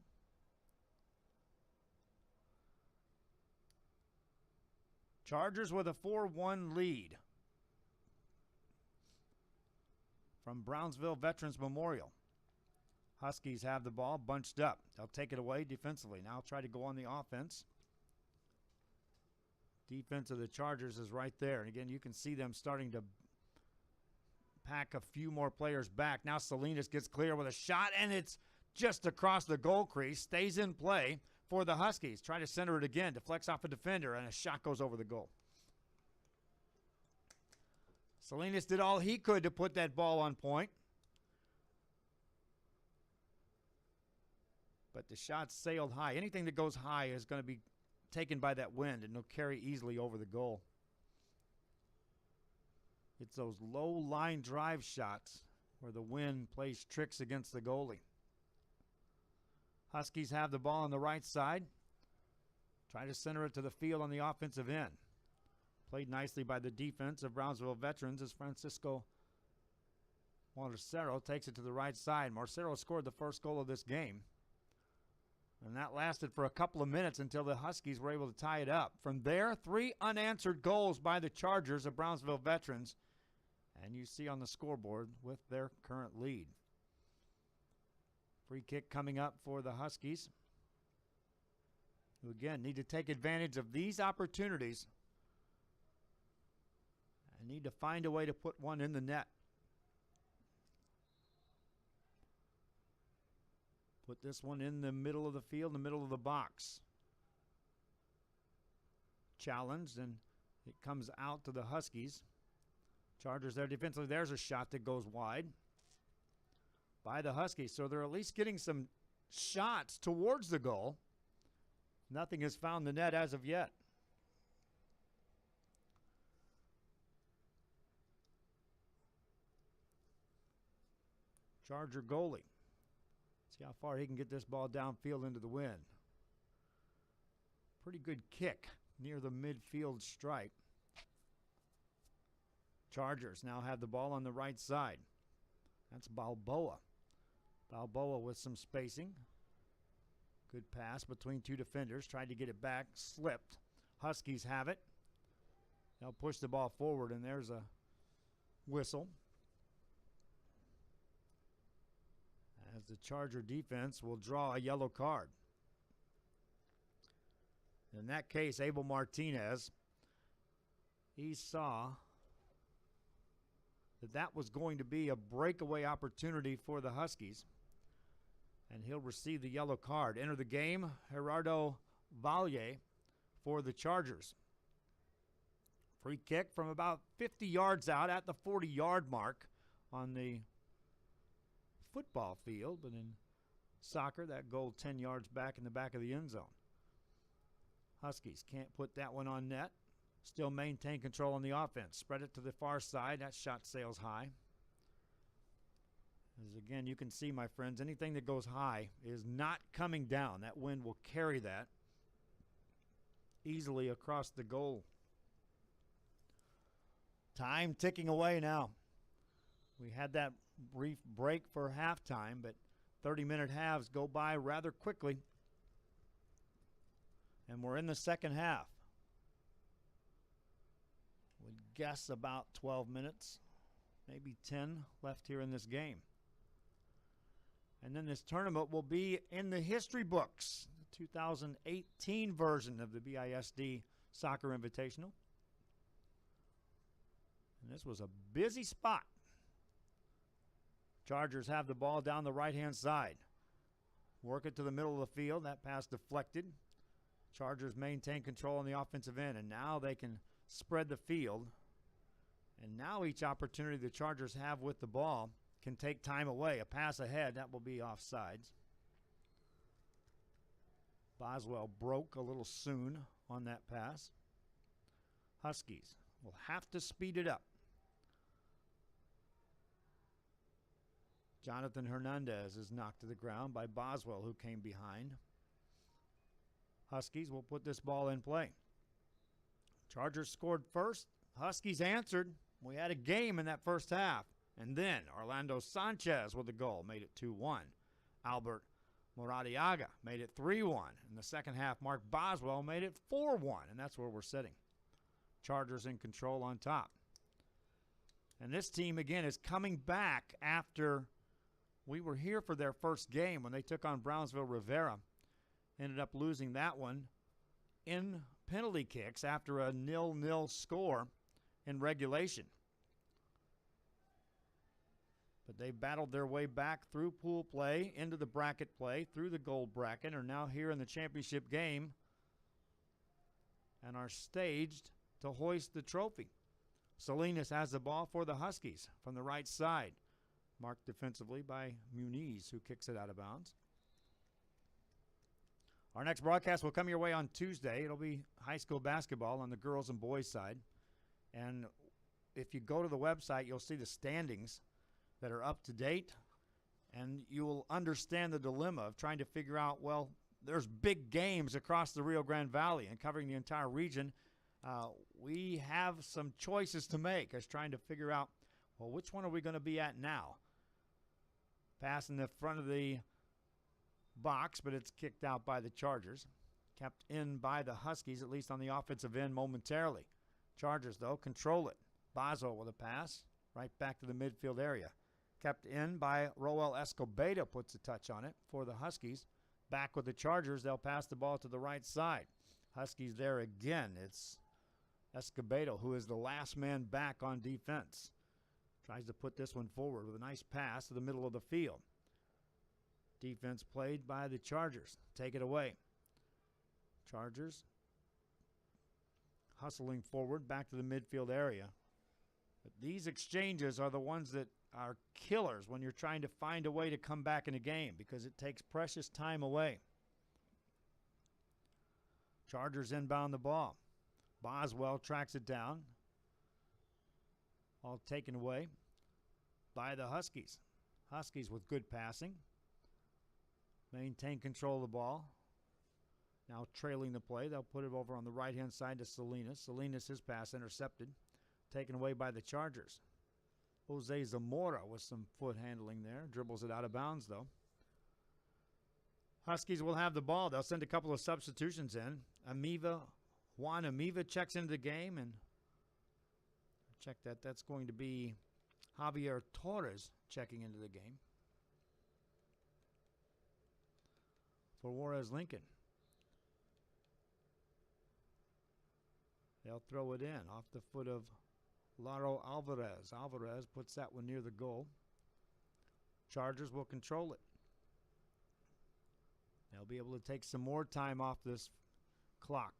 Chargers with a 4-1 lead from Brownsville Veterans Memorial. Huskies have the ball bunched up. They'll take it away defensively. Now try to go on the offense. Defense of the Chargers is right there. And again, you can see them starting to pack a few more players back. Now Salinas gets clear with a shot, and it's just across the goal crease. Stays in play for the Huskies. Try to center it again. Deflects off a defender, and a shot goes over the goal. Salinas did all he could to put that ball on point. But the shot sailed high. Anything that goes high is going to be taken by that wind, and it'll carry easily over the goal. It's those low line drive shots where the wind plays tricks against the goalie. Huskies have the ball on the right side. Try to center it to the field on the offensive end. Played nicely by the defense of Brownsville Veterans as Francisco Marcero takes it to the right side. Marcero scored the first goal of this game. And that lasted for a couple of minutes until the Huskies were able to tie it up. From there, 3 unanswered goals by the Chargers of Brownsville Veterans. And you see on the scoreboard with their current lead. Free kick coming up for the Huskies, who again need to take advantage of these opportunities and need to find a way to put one in the net. Put this one in the middle of the field, in the middle of the box. Challenged, and it comes out to the Huskies. Chargers there defensively. There's a shot that goes wide by the Huskies. So they're at least getting some shots towards the goal. Nothing has found the net as of yet. Charger goalie. See how far he can get this ball downfield into the wind. Pretty good kick near the midfield stripe. Chargers now have the ball on the right side. That's Balboa. Balboa with some spacing. Good pass between two defenders. Tried to get it back. Slipped. Huskies have it. They'll push the ball forward, and there's a whistle. As the Charger defense will draw a yellow card. In that case, Abel Martinez, he saw that was going to be a breakaway opportunity for the Huskies, and he'll receive the yellow card. Enter the game, Gerardo Valle for the Chargers. Free kick from about 50 yards out at the 40-yard mark on the football field, but in soccer, that goal 10 yards back in the back of the end zone. Huskies can't put that one on net. Still maintain control on the offense. Spread it to the far side. That shot sails high. As again, you can see, my friends, anything that goes high is not coming down. That wind will carry that easily across the goal. Time ticking away now. We had that brief break for halftime, but 30-minute halves go by rather quickly. And we're in the second half. Would guess about 12 minutes, maybe 10 left here in this game. And then this tournament will be in the history books, the 2018 version of the BISD Soccer Invitational. And this was a busy spot. Chargers have the ball down the right-hand side. Work it to the middle of the field. That pass deflected. Chargers maintain control on the offensive end, and now they can spread the field And now each opportunity the Chargers have with the ball can take time away. A pass ahead, that will be offsides. Boswell broke a little soon on that pass. Huskies will have to speed it up. Jonathan Hernandez is knocked to the ground by Boswell, who came behind. Huskies will put this ball in play. Chargers scored first. Huskies answered. We had a game in that first half. And then Orlando Sanchez with the goal made it 2-1. Albert Moradiaga made it 3-1. In the second half, Mark Boswell made it 4-1, and that's where we're sitting. Chargers in control on top. And this team, again, is coming back after we were here for their first game when they took on Brownsville Rivera. Ended up losing that one in penalty kicks after a 0-0 score in regulation. But they battled their way back through pool play, into the bracket play, through the gold bracket, are now here in the championship game and are staged to hoist the trophy. Salinas has the ball for the Huskies from the right side, marked defensively by Muniz, who kicks it out of bounds. Our next broadcast will come your way on Tuesday. It'll be high school basketball on the girls and boys side. And if you go to the website, you'll see the standings that are up to date, and you will understand the dilemma of trying to figure out, well, there's big games across the Rio Grande Valley and covering the entire region. We have some choices to make as trying to figure out, well, which one are we going to be at now? Pass in the front of the box, but it's kicked out by the Chargers. Kept in by the Huskies, at least on the offensive end momentarily. Chargers, though, control it. Boswell with a pass right back to the midfield area. Kept in by Roel Escobedo, puts a touch on it for the Huskies. Back with the Chargers, they'll pass the ball to the right side. Huskies there again. It's Escobedo, who is the last man back on defense. Tries to put this one forward with a nice pass to the middle of the field. Defense played by the Chargers. Take it away. Chargers hustling forward back to the midfield area. But these exchanges are the ones that are killers when you're trying to find a way to come back in a game because it takes precious time away. Chargers inbound the ball. Boswell tracks it down. All taken away by the Huskies. Huskies with good passing. Maintain control of the ball. Now trailing the play. They'll put it over on the right-hand side to Salinas. Salinas, his pass intercepted. Taken away by the Chargers. Jose Zamora with some foot handling there. Dribbles it out of bounds, though. Huskies will have the ball. They'll send a couple of substitutions in. Juan Amiva checks into the game, and check that. That's going to be Javier Torres checking into the game for Juarez Lincoln. They'll throw it in off the foot of Laro Alvarez. Alvarez puts that one near the goal. Chargers will control it. They'll be able to take some more time off this clock.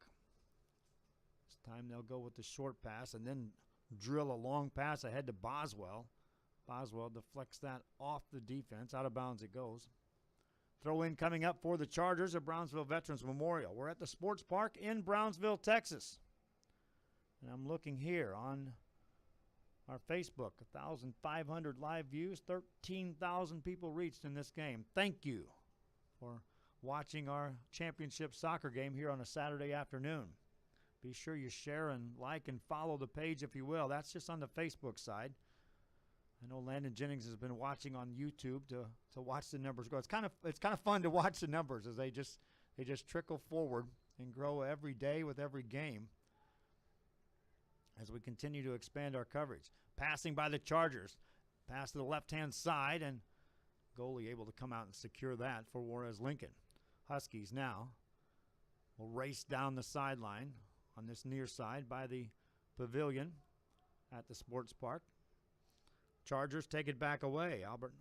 This time they'll go with the short pass and then drill a long pass ahead to Boswell. Boswell deflects that off the defense. Out of bounds it goes. Throw in coming up for the Chargers at Brownsville Veterans Memorial. We're at the Sports Park in Brownsville, Texas. And I'm looking here on our Facebook, 1,500 live views, 13,000 people reached in this game. Thank you for watching our championship soccer game here on a Saturday afternoon. Be sure you share and like and follow the page if you will. That's just on the Facebook side. I know Landon Jennings has been watching on YouTube to watch the numbers grow. It's kind of fun to watch the numbers as they just trickle forward and grow every day with every game as we continue to expand our coverage. Passing by the Chargers. Pass to the left-hand side, and goalie able to come out and secure that for Juarez Lincoln. Huskies now will race down the sideline on this near side by the pavilion at the Sports Park. Chargers take it back away. Albert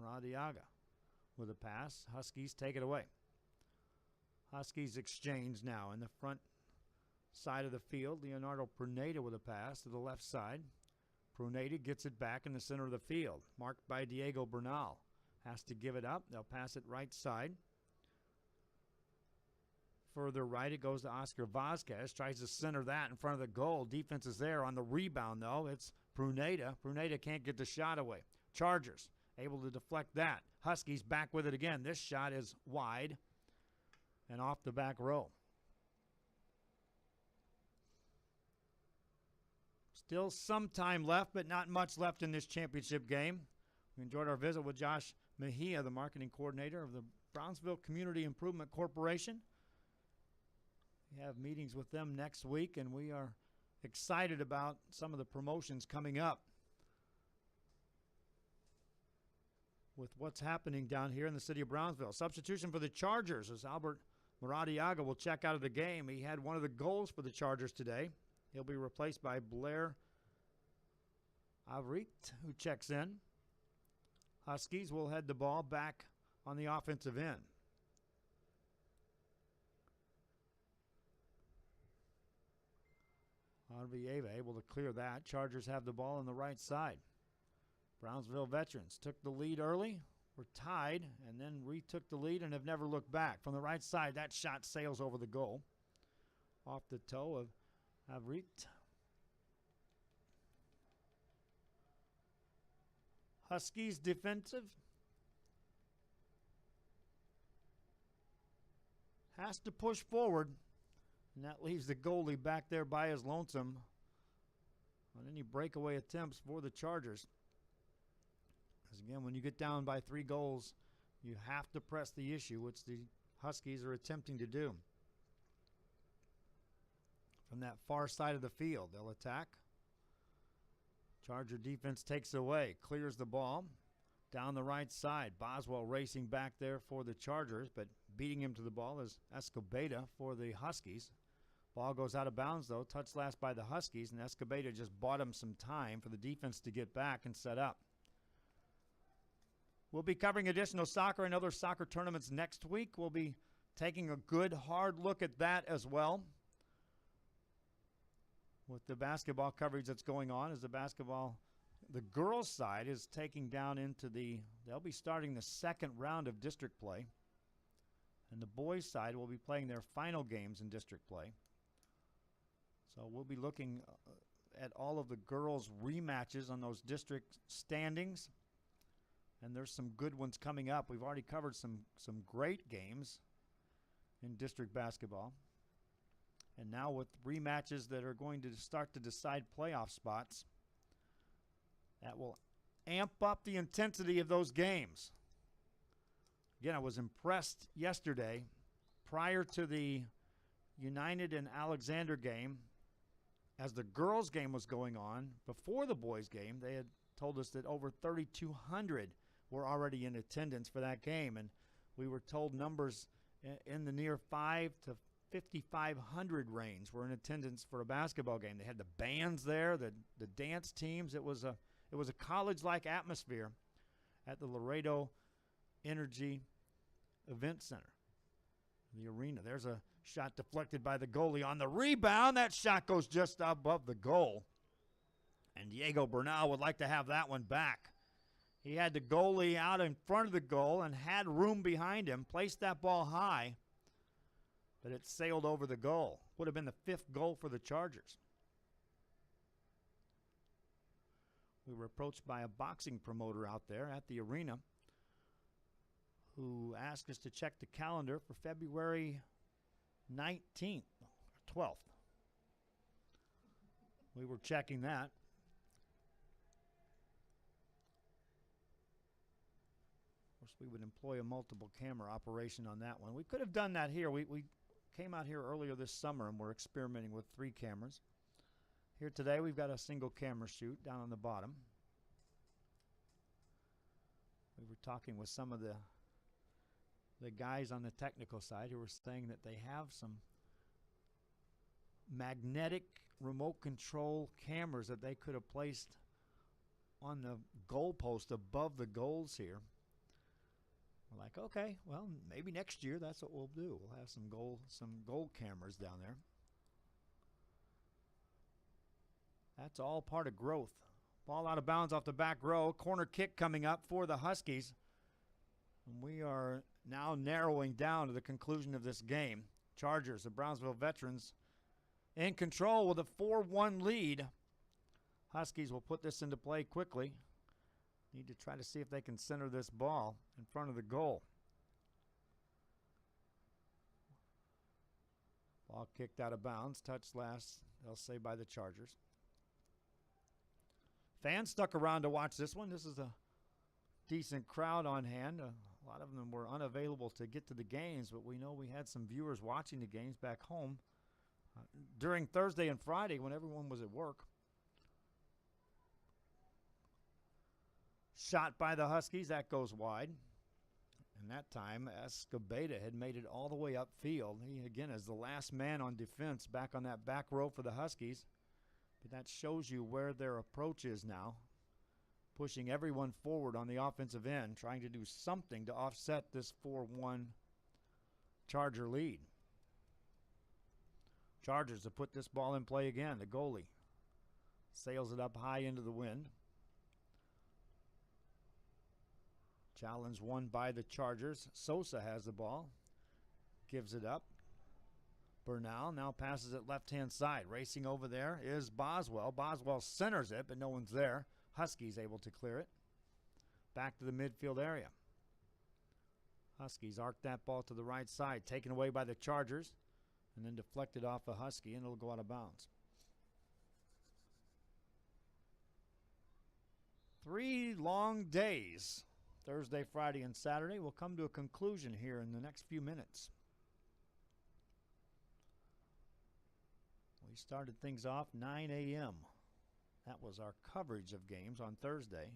Radiaga with a pass. Huskies take it away. Huskies exchange now in the front side of the field. Leonardo Perneda with a pass to the left side. Pruneda gets it back in the center of the field, marked by Diego Bernal. Has to give it up. They'll pass it right side. Further right, it goes to Oscar Vasquez. Tries to center that in front of the goal. Defense is there on the rebound, though. It's Pruneda. Pruneda can't get the shot away. Chargers able to deflect that. Huskies back with it again. This shot is wide and off the back row. Still some time left, but not much left in this championship game. We enjoyed our visit with Josh Mejia, the marketing coordinator of the Brownsville Community Improvement Corporation. We have meetings with them next week, and we are excited about some of the promotions coming up with what's happening down here in the city of Brownsville. Substitution for the Chargers as Albert Maradiaga will check out of the game. He had one of the goals for the Chargers today. He'll be replaced by Blair Avrit, who checks in. Huskies will head the ball back on the offensive end. Arvieva able to clear that. Chargers have the ball on the right side. Brownsville veterans took the lead early, were tied, and then retook the lead and have never looked back. From the right side, that shot sails over the goal. Off the toe of Avrit. Huskies defensive. Has to push forward. And that leaves the goalie back there by his lonesome on any breakaway attempts for the Chargers. Because again, when you get down by 3 goals, you have to press the issue, which the Huskies are attempting to do. From that far side of the field, they'll attack. Charger defense takes away, clears the ball. Down the right side, Boswell racing back there for the Chargers, but beating him to the ball is Escobeta for the Huskies. Ball goes out of bounds, though, touched last by the Huskies, and Escobeta just bought him some time for the defense to get back and set up. We'll be covering additional soccer and other soccer tournaments next week. We'll be taking a good, hard look at that as well. With the basketball coverage that's going on, as the girls' side is taking down into they'll be starting the second round of district play. And the boys' side will be playing their final games in district play. So we'll be looking at all of the girls' rematches on those district standings. And there's some good ones coming up. We've already covered some great games in district basketball. And now with rematches that are going to start to decide playoff spots, that will amp up the intensity of those games. Again, I was impressed yesterday, prior to the United and Alexander game, as the girls' game was going on, before the boys' game, they had told us that over 3,200 were already in attendance for that game. And we were told numbers in the near 5 to 5,500 range were in attendance for a basketball game. They had the bands there, the dance teams. It was a college-like atmosphere at the Laredo Energy Event Center, the arena. There's a shot deflected by the goalie on the rebound. That shot goes just above the goal. And Diego Bernal would like to have that one back. He had the goalie out in front of the goal and had room behind him, placed that ball high, but it sailed over the goal. Would have been the 5th goal for the Chargers. We were approached by a boxing promoter out there at the arena who asked us to check the calendar for February 19th, 12th. We were checking that. Of course, we would employ a multiple camera operation on that one. We could have done that here. We came out here earlier this summer and we're experimenting with 3 cameras. Here today we've got a single camera shoot down on the bottom. We were talking with some of the guys on the technical side who were saying that they have some magnetic remote control cameras that they could have placed on the goal post above the goals here. We're like, okay, well, maybe next year that's what we'll do. We'll have some goal cameras down there. That's all part of growth. Ball out of bounds off the back row. Corner kick coming up for the Huskies. And we are now narrowing down to the conclusion of this game. Chargers, the Brownsville veterans, in control with a 4-1 lead. Huskies will put this into play quickly. Need to try to see if they can center this ball in front of the goal. Ball kicked out of bounds. Touched last, they'll say, by the Chargers. Fans stuck around to watch this one. This is a decent crowd on hand. A lot of them were unavailable to get to the games, but we know we had some viewers watching the games back home during Thursday and Friday when everyone was at work. Shot by the Huskies. That goes wide. And that time, Escobeta had made it all the way upfield. He, again, is the last man on defense back on that back row for the Huskies. But that shows you where their approach is now. Pushing everyone forward on the offensive end, trying to do something to offset this 4-1 Charger lead. Chargers have put this ball in play again. The goalie sails it up high into the wind. Challenge won by the Chargers. Sosa has the ball. Gives it up. Bernal now passes it left-hand side. Racing over there is Boswell. Boswell centers it, but no one's there. Huskies able to clear it. Back to the midfield area. Huskies arc that ball to the right side. Taken away by the Chargers. And then deflected off a Husky, and it'll go out of bounds. 3 long days. Thursday, Friday, and Saturday will come to a conclusion here in the next few minutes. We started things off 9 a.m. That was our coverage of games on Thursday.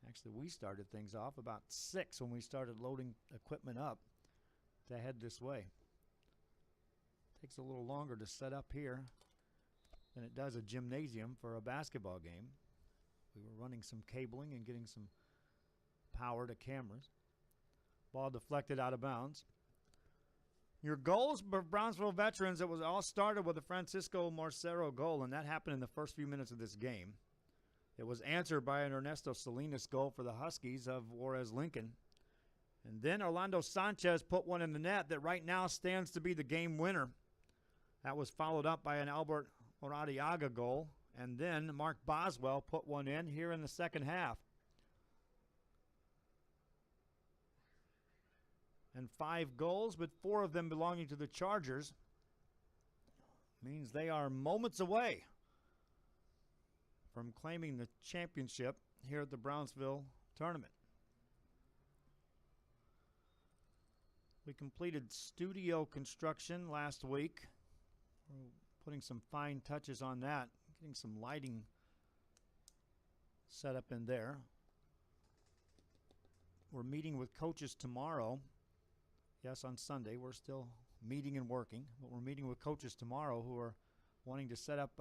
Actually, we started things off about 6 when we started loading equipment up to head this way. Takes a little longer to set up here than it does a gymnasium for a basketball game. We were running some cabling and getting some power to cameras. Ball deflected out of bounds. Your goals for Brownsville veterans, it was all started with a Francisco Marcero goal, and that happened in the first few minutes of this game. It was answered by an Ernesto Salinas goal for the Huskies of Juarez Lincoln. And then Orlando Sanchez put one in the net that right now stands to be the game winner. That was followed up by an Albert Oradiaga goal. And then Mark Boswell put one in here in the second half. And 5 goals, but 4 of them belonging to the Chargers. Means they are moments away from claiming the championship here at the Brownsville tournament. We completed studio construction last week. We're putting some fine touches on that, getting some lighting set up in there. We're meeting with coaches tomorrow. Yes, on Sunday. We're still meeting and working, but we're meeting with coaches tomorrow who are wanting to set up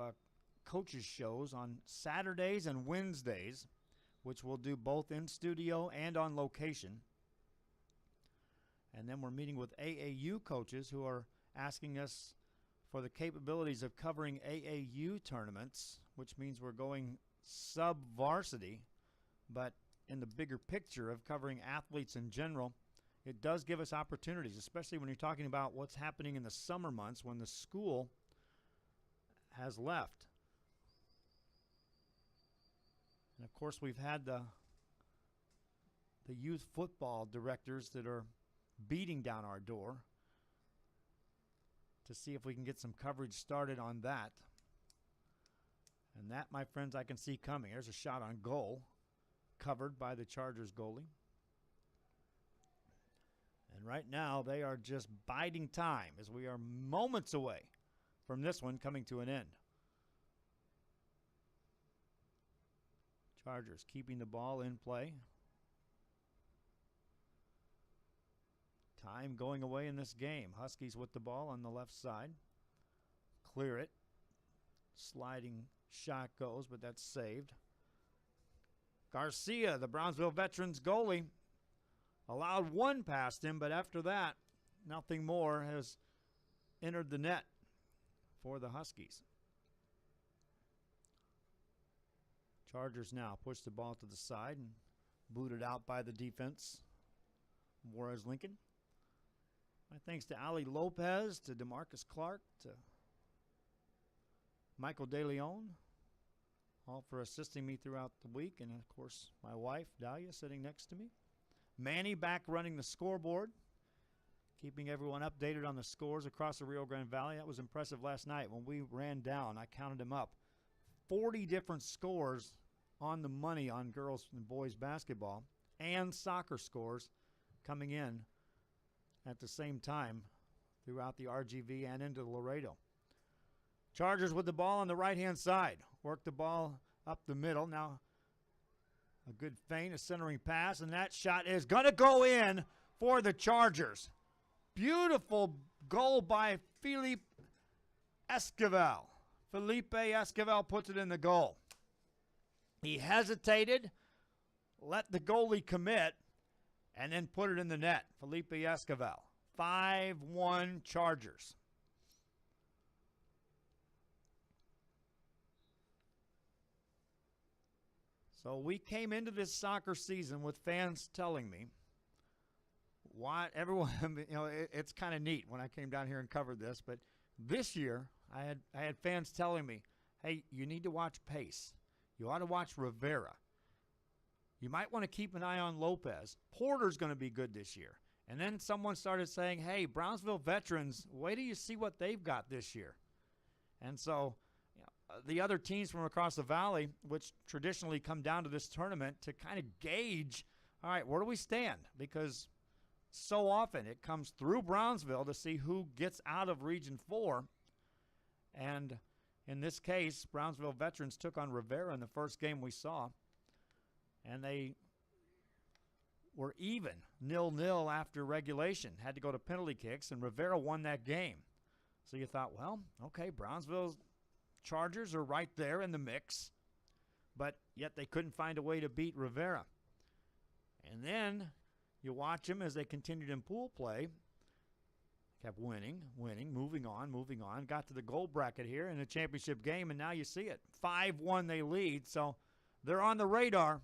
coaches shows on Saturdays and Wednesdays, which we'll do both in studio and on location. And then we're meeting with AAU coaches who are asking us for the capabilities of covering AAU tournaments, which means we're going sub-varsity, but in the bigger picture of covering athletes in general, it does give us opportunities, especially when you're talking about what's happening in the summer months when the school has left. And of course, we've had the youth football directors that are beating down our door to see if we can get some coverage started on that. And that, my friends, I can see coming. There's a shot on goal, covered by the Chargers goalie. And right now, they are just biding time as we are moments away from this one coming to an end. Chargers keeping the ball in play. Time going away in this game. Huskies with the ball on the left side. Clear it. Sliding shot goes, but that's saved. Garcia, the Brownsville veterans goalie, allowed one past him, but after that, nothing more has entered the net for the Huskies. Chargers now push the ball to the side and booted out by the defense. Juarez Lincoln. My thanks to Ali Lopez, to DeMarcus Clark, to Michael De Leon, all for assisting me throughout the week. And, of course, my wife, Dahlia, sitting next to me. Manny back running the scoreboard, keeping everyone updated on the scores across the Rio Grande Valley. That was impressive last night. When we ran down, I counted them up. 40 different scores on the money on girls and boys basketball and soccer scores coming in at the same time throughout the RGV and into Laredo. Chargers with the ball on the right-hand side. Work the ball up the middle. Now a good feint, a centering pass, and that shot is going to go in for the Chargers. Beautiful goal by Felipe Esquivel. Felipe Esquivel puts it in the goal. He hesitated, let the goalie commit, and then put it in the net. Felipe Esquivel. 5-1 Chargers. So we came into this soccer season with fans telling me why everyone, it's kind of neat when I came down here and covered this, but this year I had fans telling me, hey, you need to watch Pace. You ought to watch Rivera. You might want to keep an eye on Lopez. Porter's going to be good this year. And then someone started saying, hey, Brownsville veterans, wait till you see what they've got this year. And so the other teams from across the valley, which traditionally come down to this tournament to kind of gauge, all right, where do we stand? Because so often it comes through Brownsville to see who gets out of Region 4. And in this case, Brownsville veterans took on Rivera in the first game we saw. And they were even, 0-0 after regulation. Had to go to penalty kicks, and Rivera won that game. So you thought, well, okay, Brownsville's Chargers are right there in the mix, but yet they couldn't find a way to beat Rivera. And then you watch them as they continued in pool play. Kept winning, moving on. Got to the gold bracket here in the championship game, and now you see it. 5-1 they lead, so they're on the radar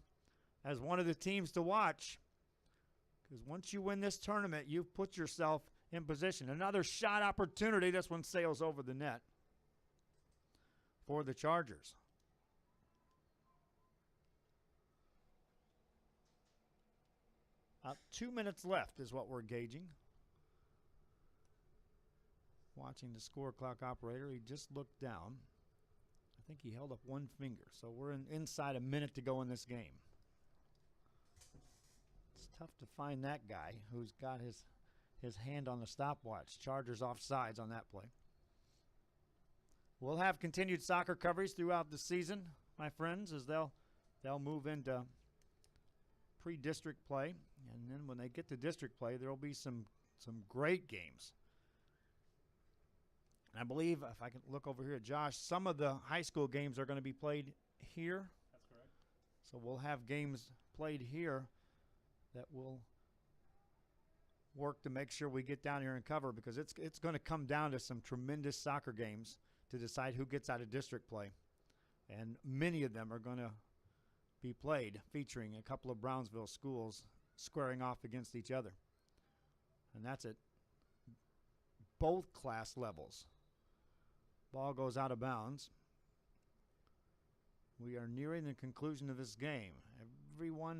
as one of the teams to watch. Because once you win this tournament, you've put yourself in position. Another shot opportunity. This one sails over the net for the Chargers. About 2 minutes left is what we're gauging. Watching the score clock operator, he just looked down. I think he held up one finger, so we're inside a minute to go in this game. It's tough to find that guy who's got his hand on the stopwatch. Chargers offsides on that play. We'll have continued soccer coverage throughout the season, my friends, as they'll move into pre-district play. And then when they get to district play, there will be some great games. And I believe, if I can look over here at Josh, some of the high school games are going to be played here. That's correct. So we'll have games played here that will work to make sure we get down here and cover, because it's going to come down to some tremendous soccer games to decide who gets out of district play. And many of them are going to be played featuring a couple of Brownsville schools squaring off against each other. And that's at both class levels. Ball goes out of bounds. We are nearing the conclusion of this game.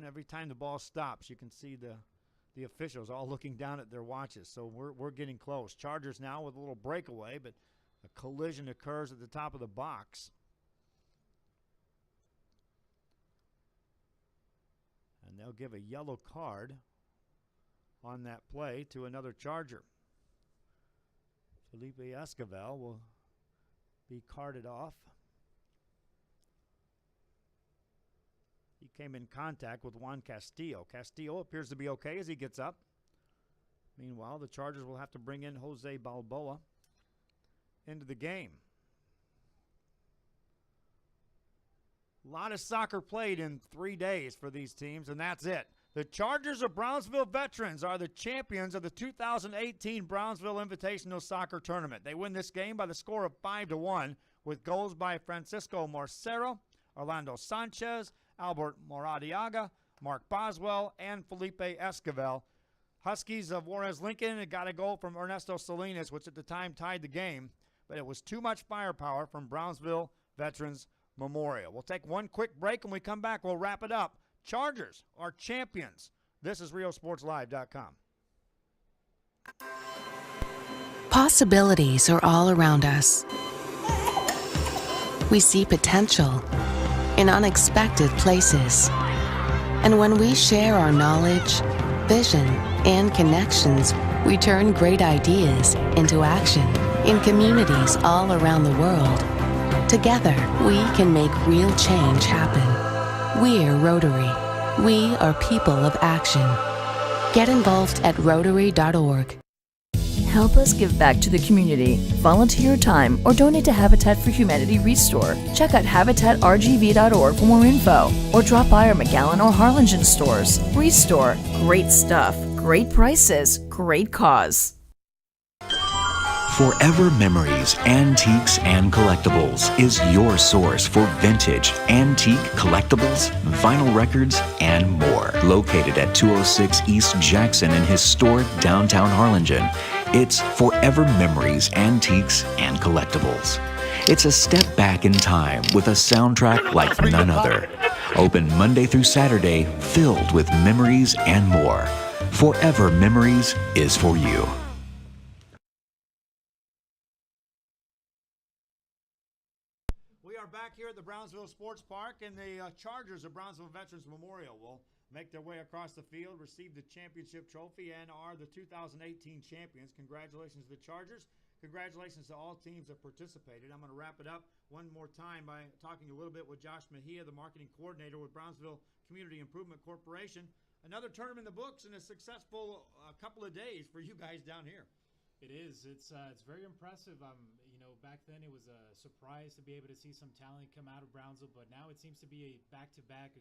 Every time the ball stops, you can see the officials all looking down at their watches. So we're getting close. Chargers now with a little breakaway, but a collision occurs at the top of the box. And they'll give a yellow card on that play to another Charger. Felipe Esquivel will be carted off. He came in contact with Juan Castillo. Castillo appears to be okay as he gets up. Meanwhile, the Chargers will have to bring in Jose Balboa into the game. A lot of soccer played in 3 days for these teams, and that's it. The Chargers of Brownsville Veterans are the champions of the 2018 Brownsville Invitational Soccer Tournament. They win this game by the score of 5-1 with goals by Francisco Marcero, Orlando Sanchez, Albert Moradiaga, Mark Boswell, and Felipe Esquivel. Huskies of Juarez Lincoln had got a goal from Ernesto Salinas, which at the time tied the game, but it was too much firepower from Brownsville Veterans Memorial. We'll take one quick break. When we come back, we'll wrap it up. Chargers are champions. This is RioSportsLive.com. Possibilities are all around us. We see potential in unexpected places. And when we share our knowledge, vision, and connections, we turn great ideas into action in communities all around the world. Together, we can make real change happen. We're Rotary. We are people of action. Get involved at Rotary.org. Help us give back to the community. Volunteer your time or donate to Habitat for Humanity Restore. Check out habitatrgv.org for more info or drop by our McAllen or Harlingen stores. Restore. Great stuff. Great prices. Great cause. Forever Memories, Antiques, and Collectibles is your source for vintage, antique collectibles, vinyl records, and more. Located at 206 East Jackson in historic downtown Harlingen, it's Forever Memories, Antiques, and Collectibles. It's a step back in time with a soundtrack like none other. Open Monday through Saturday, filled with memories and more. Forever Memories is for you. We are back here at the Brownsville Sports Park, and the Chargers of Brownsville Veterans Memorial will make their way across the field, receive the championship trophy, and are the 2018 champions. Congratulations to the Chargers. Congratulations to all teams that participated. I'm going to wrap it up one more time by talking a little bit with Josh Mejia, the marketing coordinator with Brownsville Community Improvement Corporation. Another tournament in the books and a successful couple of days for you guys down here. It is. It's very impressive. Back then it was a surprise to be able to see some talent come out of Brownsville, but now it seems to be a back-to-back,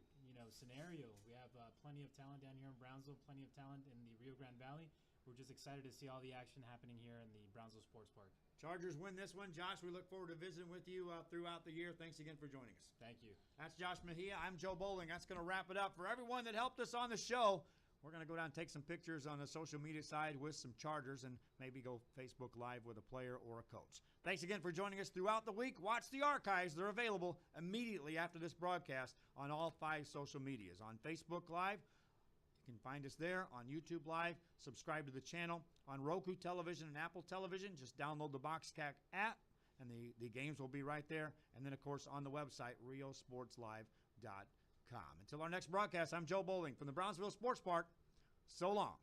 scenario. We have plenty of talent down here in Brownsville, plenty of talent in the Rio Grande Valley. We're just excited to see all the action happening here in the Brownsville Sports Park. Chargers win this one. Josh, we look forward to visiting with you throughout the year. Thanks again for joining us. Thank you. That's Josh Mejia. I'm Joe Bowling. That's going to wrap it up. For everyone that helped us on the show, we're going to go down and take some pictures on the social media side with some Chargers and maybe go Facebook Live with a player or a coach. Thanks again for joining us throughout the week. Watch the archives. They're available immediately after this broadcast on all 5 social medias. On Facebook Live, you can find us there. On YouTube Live, subscribe to the channel. On Roku Television and Apple Television, just download the Boxcat app, and the games will be right there. And then, of course, on the website, RioSportsLive.com. Until our next broadcast, I'm Joe Bowling from the Brownsville Sports Park. So long.